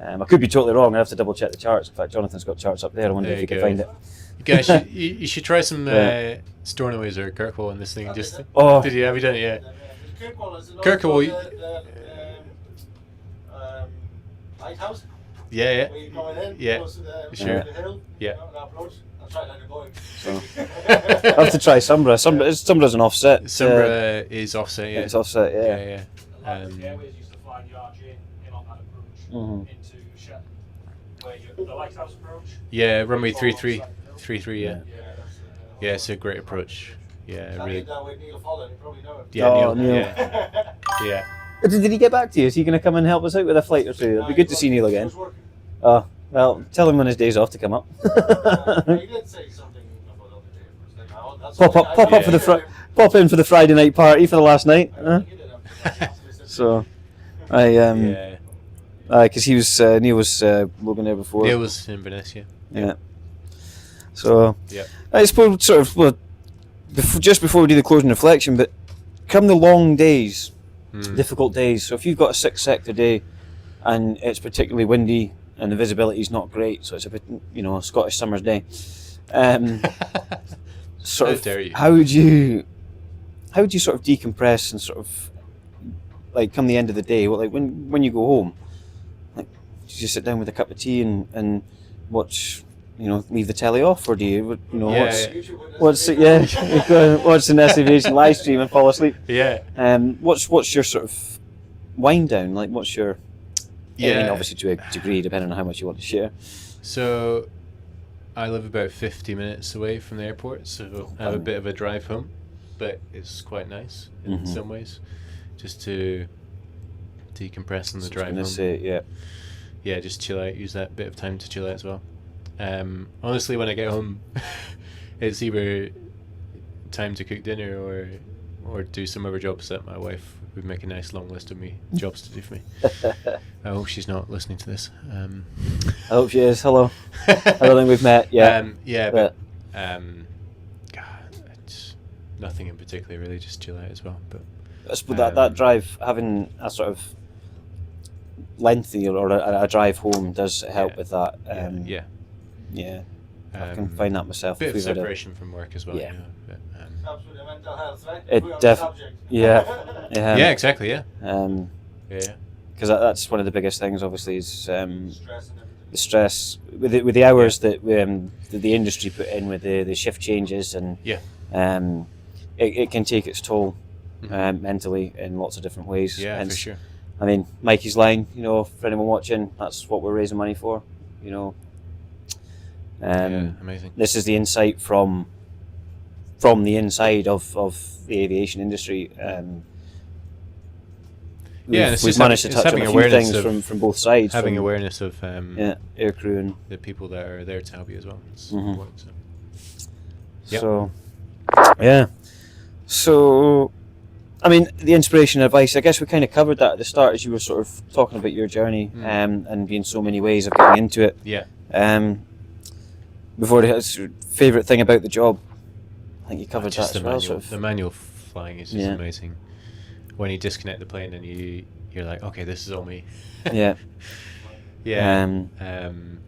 [SPEAKER 2] I could be totally wrong. I have to double check the charts. In fact, Jonathan's got charts up there. I wonder
[SPEAKER 1] There
[SPEAKER 2] if
[SPEAKER 1] you
[SPEAKER 2] you can
[SPEAKER 1] go.
[SPEAKER 2] find it.
[SPEAKER 1] Guys, you should try some Stornoways or Kirkwall in this thing. Just have you done it yet? Kirkwall.
[SPEAKER 3] Lighthouse.
[SPEAKER 1] Yeah.
[SPEAKER 3] Where you're coming in,
[SPEAKER 1] Yeah.
[SPEAKER 3] close to the hill.
[SPEAKER 1] Yeah.
[SPEAKER 3] Approach. I'll try like a going.
[SPEAKER 2] So I have to try Sombra. Sombra's an offset.
[SPEAKER 1] Sombra is offset. Yeah.
[SPEAKER 2] It's offset. Yeah.
[SPEAKER 4] The airways used to fly Yard in on that approach into Shetland, where the lighthouse approach.
[SPEAKER 1] Yeah, runway 33. 33. Yeah.
[SPEAKER 4] Yeah, that's
[SPEAKER 1] Yeah, it's a great approach. Yeah, really.
[SPEAKER 3] That with Neil Follen, you probably know him.
[SPEAKER 1] Yeah,
[SPEAKER 2] Oh,
[SPEAKER 1] Neil.
[SPEAKER 2] Neil.
[SPEAKER 1] Yeah. Yeah.
[SPEAKER 2] Did he get back to you? Is he going to come and help us out with a flight or two? It'd be good to see Neil again.
[SPEAKER 3] He was working.
[SPEAKER 2] Oh, well, tell him on his days off to come up.
[SPEAKER 3] He did say something about the other day. It was like, oh, that's
[SPEAKER 2] Pop
[SPEAKER 3] something
[SPEAKER 2] up
[SPEAKER 3] I
[SPEAKER 2] for the
[SPEAKER 3] did.
[SPEAKER 2] pop in for the Friday night party for the last night. Huh?
[SPEAKER 3] He did have to-
[SPEAKER 2] So, because he was Neil was Loganair before.
[SPEAKER 1] Neil was in Venice.
[SPEAKER 2] Yeah. So,
[SPEAKER 1] Yeah.
[SPEAKER 2] I suppose sort of just before we do the closing reflection, but come the long days, difficult days. So if you've got a 6-sector day and it's particularly windy and the visibility is not great, so it's a bit, a Scottish summer's day. Sort
[SPEAKER 1] How
[SPEAKER 2] of,
[SPEAKER 1] dare you.
[SPEAKER 2] how would you sort of decompress and sort of like come the end of the day? Well, like when you go home, like do you just sit down with a cup of tea and watch, leave the telly off, or do you, watch an Aviation live stream and fall asleep?
[SPEAKER 1] Yeah.
[SPEAKER 2] What's your sort of wind down? Like, what's your I mean,
[SPEAKER 1] Yeah.
[SPEAKER 2] obviously to a degree, depending on how much you want to share.
[SPEAKER 1] So, I live about 50 minutes away from the airport, so I have a bit of a drive home, but it's quite nice in some ways, just to decompress on the drive home. Yeah, just chill out. Use that bit of time to chill out as well. Honestly, when I get home, it's either time to cook dinner or do some other jobs that my wife would make a nice long list of jobs to do for me. I hope she's not listening to this.
[SPEAKER 2] I hope she is. Hello. I don't think we've met yet.
[SPEAKER 1] God, it's nothing in particular really. Just chill out as well. But
[SPEAKER 2] I suppose that drive, having a sort of lengthy or a drive home does help with that. Yeah. I can find that myself.
[SPEAKER 1] Bit of
[SPEAKER 2] We've had
[SPEAKER 1] separation from work as well.
[SPEAKER 2] Yeah.
[SPEAKER 1] But,
[SPEAKER 3] Absolutely, mental health, right?
[SPEAKER 2] It
[SPEAKER 3] We are the
[SPEAKER 2] def-
[SPEAKER 3] subject.
[SPEAKER 1] yeah, exactly. Yeah.
[SPEAKER 2] Because
[SPEAKER 1] Yeah.
[SPEAKER 2] that's one of the biggest things. Obviously, is
[SPEAKER 3] Stress and everything.
[SPEAKER 2] the stress with the hours that the industry put in with the shift changes, and it can take its toll mentally in lots of different ways.
[SPEAKER 1] Yeah,
[SPEAKER 2] Hence,
[SPEAKER 1] for sure.
[SPEAKER 2] I mean, Mikey's line. For anyone watching, that's what we're raising money for.
[SPEAKER 1] Amazing.
[SPEAKER 2] This is the insight from the inside of the aviation industry. We've managed to touch on a few things from both sides.
[SPEAKER 1] Having awareness of
[SPEAKER 2] air crew and
[SPEAKER 1] the people that are there to help you as well. It's important, so. Yep.
[SPEAKER 2] So, I mean, the inspiration and advice, I guess we kind of covered that at the start as you were sort of talking about your journey and being so many ways of getting into it.
[SPEAKER 1] Yeah.
[SPEAKER 2] Before favourite thing about the job, I think you covered
[SPEAKER 1] Just
[SPEAKER 2] that as
[SPEAKER 1] the
[SPEAKER 2] well.
[SPEAKER 1] manual. The manual flying is just amazing. When you disconnect the plane and you're like, okay, this is all me.
[SPEAKER 2] Yeah.
[SPEAKER 1] Yeah.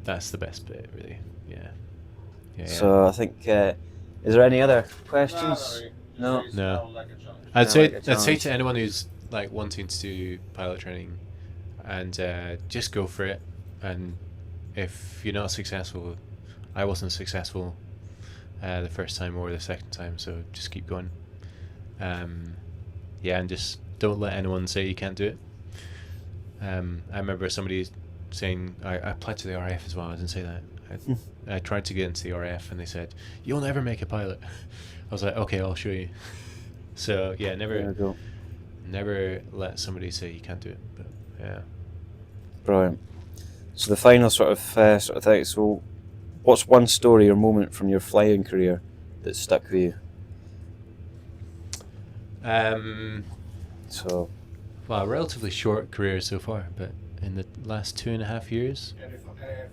[SPEAKER 1] That's the best bit, really. Yeah.
[SPEAKER 2] So I think, is there any other questions? No.
[SPEAKER 1] I'd
[SPEAKER 2] No,
[SPEAKER 1] say
[SPEAKER 2] like a
[SPEAKER 1] I'd say
[SPEAKER 2] challenge.
[SPEAKER 1] to anyone who's like wanting to do pilot training, and just go for it. And if you're not successful, I wasn't successful the first time or the second time, so just keep going. And just don't let anyone say you can't do it. I remember somebody saying, I applied to the RAF as well. I didn't say that. I tried to get into the RAF and they said, "You'll never make a pilot." I was like, "Okay, I'll show you." So yeah, never let somebody say you can't do it. But yeah.
[SPEAKER 2] Brilliant. So the final sort of thing. So, what's one story or moment from your flying career that stuck with you? So,
[SPEAKER 1] Well, a relatively short career so far, but in the last 2.5 years,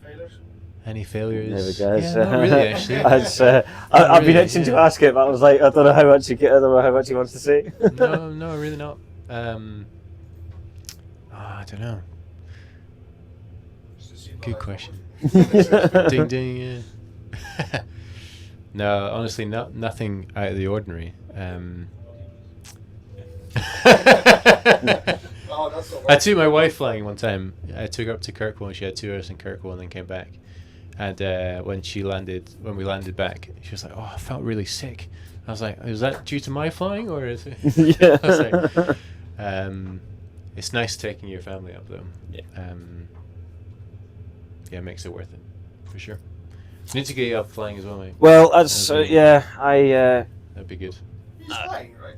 [SPEAKER 3] Failures?
[SPEAKER 1] any failures?
[SPEAKER 2] there we go.
[SPEAKER 1] Yeah,
[SPEAKER 2] So-
[SPEAKER 1] not really, actually.
[SPEAKER 2] I've been
[SPEAKER 1] really,
[SPEAKER 2] itching to
[SPEAKER 1] yeah.
[SPEAKER 2] ask it, but I was like, I don't know how much I don't know how much he wants to say.
[SPEAKER 1] No, really not. I don't know. Good question. Ding ding. Yeah. No, honestly, nothing out of the ordinary.
[SPEAKER 3] Oh, that's the
[SPEAKER 1] I took my wife flying one time. I took her up to Kirkwall, and she had 2 hours in Kirkwall, and then came back. And when we landed back, she was like, "Oh, I felt really sick." I was like, "Is that due to my flying, or is it?"
[SPEAKER 2] Yeah.
[SPEAKER 1] I was like, it's nice taking your family up, though.
[SPEAKER 2] Yeah.
[SPEAKER 1] Yeah, it makes it worth it, for sure. We need to get you up flying as well, mate.
[SPEAKER 2] Well, that's
[SPEAKER 1] That'd be- That'd be good.
[SPEAKER 3] He's flying, right?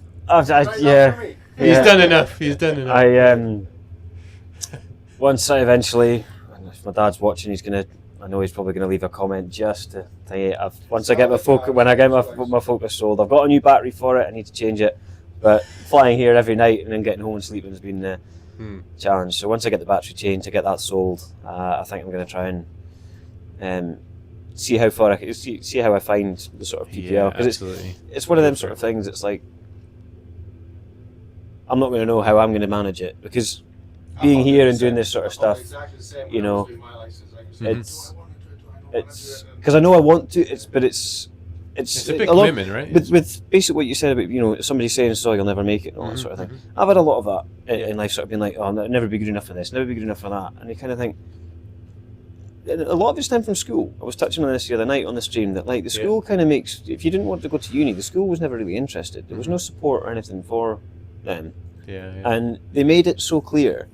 [SPEAKER 2] yeah.
[SPEAKER 1] He's
[SPEAKER 2] Yeah.
[SPEAKER 1] done enough. He's done enough.
[SPEAKER 2] Once I eventually, and if my dad's watching, I know he's probably gonna leave a comment just to say once I get my focus, when I get my Focus sold, I've got a new battery for it. I need to change it, but flying here every night and then getting home and sleeping has been a challenge. So once I get the battery changed, I get that sold. I think I'm gonna try and see how far I can see how I find the sort of PPL,
[SPEAKER 1] Yeah,
[SPEAKER 2] because
[SPEAKER 1] absolutely.
[SPEAKER 2] it's one of them sort of things. It's like I'm not going to know how I'm going to manage it, because being here and doing this sort of stuff, you know, it's because I know I want to. It's
[SPEAKER 1] It's a big commitment, right?
[SPEAKER 2] With basically what you said about somebody saying, "So you'll never make it," and all that sort of thing. I've had a lot of that in life, sort of being like, "Oh, I'll never be good enough for this, never be good enough for that," and you kind of think. A lot of it's time from school. I was touching on this the other night on the stream, that like the school kind of makes, if you didn't want to go to uni, the school was never really interested. There was no support or anything for them.
[SPEAKER 1] Yeah.
[SPEAKER 2] And they made it so clear,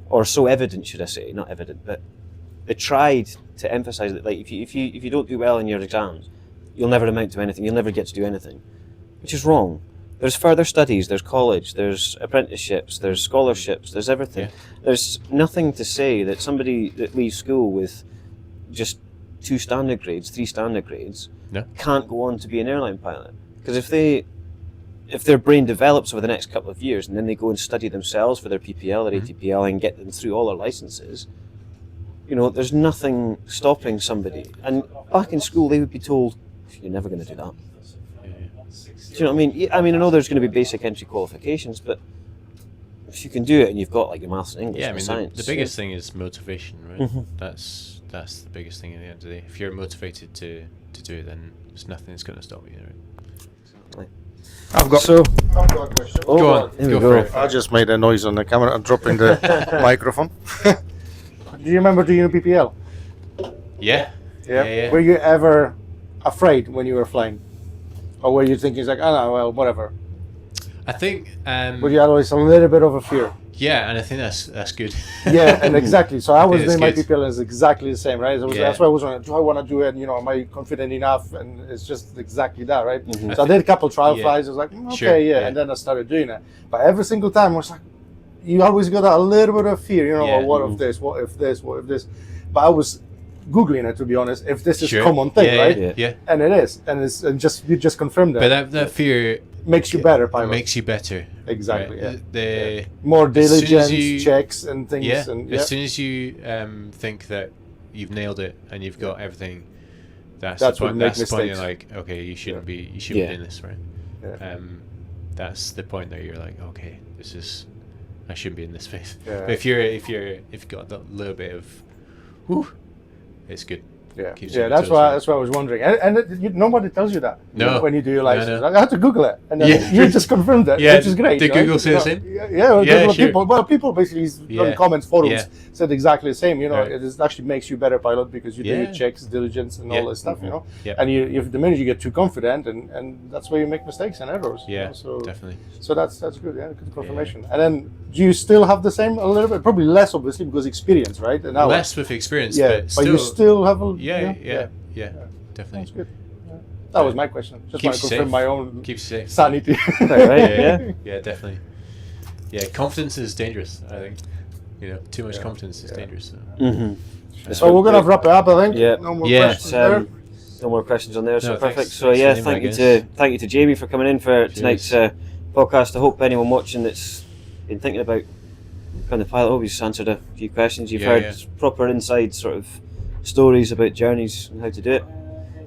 [SPEAKER 2] or so evident, should I say, not evident, but they tried to emphasise that, like, if you don't do well in your exams, you'll never amount to anything, you'll never get to do anything, which is wrong. There's further studies, there's college, there's apprenticeships, there's scholarships, there's everything.
[SPEAKER 1] Yeah.
[SPEAKER 2] There's nothing to say that somebody that leaves school with just 2 standard grades, 3 standard grades, can't go on to be an airline pilot. Because if their brain develops over the next couple of years, and then they go and study themselves for their PPL or ATPL and get them through all their licenses, there's nothing stopping somebody. And back in school, they would be told, "You're never going to do that." Do you know what I mean? I know there's going to be basic entry qualifications, but if you can do it and you've got like your maths and English and science,
[SPEAKER 1] the biggest thing is motivation, right? That's the biggest thing at the end of the day. If you're motivated to do it, then there's nothing that's going to stop you, right?
[SPEAKER 3] I've got a question.
[SPEAKER 1] Go on, go for it.
[SPEAKER 3] I just made a noise on the camera and dropping the microphone. Do you remember doing PPL?
[SPEAKER 1] Yeah.
[SPEAKER 3] Were you ever afraid when you were flying? Or were you thinking, like, oh, no, well, whatever?
[SPEAKER 1] I think...
[SPEAKER 3] were you always a little bit of a fear?
[SPEAKER 1] Yeah, and I think that's good.
[SPEAKER 3] Yeah, and exactly. So I was doing my
[SPEAKER 1] good.
[SPEAKER 3] PPL is exactly the same, right? That's why I was wondering, do I want to do it? Am I confident enough? And it's just exactly that, right? So I did a couple trial flights. I was like, okay,
[SPEAKER 1] Sure,
[SPEAKER 3] and then I started doing it. But every single time I was like, you always got a little bit of fear, well, what if this? What if this? What if this? But I was Googling it, to be honest, if this is a common thing, right?
[SPEAKER 1] Yeah.
[SPEAKER 3] And it is, and you just confirmed that.
[SPEAKER 1] But that fear
[SPEAKER 3] makes you better, pilot.
[SPEAKER 1] Makes you better.
[SPEAKER 3] Exactly.
[SPEAKER 1] Right?
[SPEAKER 3] Yeah. More diligence, checks, and things.
[SPEAKER 1] Yeah.
[SPEAKER 3] And,
[SPEAKER 1] As soon as you think that you've nailed it and you've got everything, that's the
[SPEAKER 3] when
[SPEAKER 1] point.
[SPEAKER 3] you make
[SPEAKER 1] That's the point. You're
[SPEAKER 3] mistakes.
[SPEAKER 1] like, okay, you shouldn't be doing this, right?
[SPEAKER 3] Yeah.
[SPEAKER 1] That's the point that you're like, okay, I shouldn't be in this phase.
[SPEAKER 3] Yeah.
[SPEAKER 1] But if you've got that little bit of, whew, it's good.
[SPEAKER 3] Yeah,
[SPEAKER 1] Keeps you on
[SPEAKER 3] that's
[SPEAKER 1] your
[SPEAKER 3] why
[SPEAKER 1] toes,
[SPEAKER 3] I was wondering, and nobody tells you that.
[SPEAKER 1] No.
[SPEAKER 3] When you do your license,
[SPEAKER 1] No.
[SPEAKER 3] I had to Google it, and then you just confirmed it, which is great.
[SPEAKER 1] Did
[SPEAKER 3] right?
[SPEAKER 1] Google say the same?
[SPEAKER 3] Yeah,
[SPEAKER 1] Sure.
[SPEAKER 3] people basically on comments, forums said exactly the same.
[SPEAKER 1] Right.
[SPEAKER 3] It actually makes you better pilot because you do your checks, diligence, and all this stuff.
[SPEAKER 1] Yeah.
[SPEAKER 3] And if the minute you get too confident, and that's where you make mistakes and errors.
[SPEAKER 1] Yeah,
[SPEAKER 3] So
[SPEAKER 1] definitely.
[SPEAKER 3] So that's good. Yeah, good confirmation. And then do you still have the same a little bit? Probably less, obviously, because experience, right? And now
[SPEAKER 1] Less with experience,
[SPEAKER 3] but
[SPEAKER 1] still,
[SPEAKER 3] you still have a
[SPEAKER 1] yeah, definitely.
[SPEAKER 3] That's good. Yeah. That was my question. Just want
[SPEAKER 1] Keeps
[SPEAKER 3] to
[SPEAKER 1] you
[SPEAKER 3] confirm
[SPEAKER 1] safe.
[SPEAKER 3] my own
[SPEAKER 1] Keeps you safe.
[SPEAKER 3] sanity.
[SPEAKER 2] right?
[SPEAKER 1] Yeah, definitely. Yeah, confidence is dangerous, I think. Too much confidence is dangerous. So.
[SPEAKER 3] So we're gonna wrap it up, I think.
[SPEAKER 2] Yeah.
[SPEAKER 3] No more
[SPEAKER 1] Yeah.
[SPEAKER 3] questions there.
[SPEAKER 2] No more questions on there, so
[SPEAKER 1] No,
[SPEAKER 2] perfect.
[SPEAKER 1] thanks.
[SPEAKER 2] So
[SPEAKER 1] Thanks
[SPEAKER 2] yeah,
[SPEAKER 1] for the invite,
[SPEAKER 2] thank you to Jamie for coming in for tonight's podcast. I hope anyone watching that's been thinking about becoming the pilot, I hope he's answered a few questions. You've heard proper inside sort of stories about journeys and how to do it.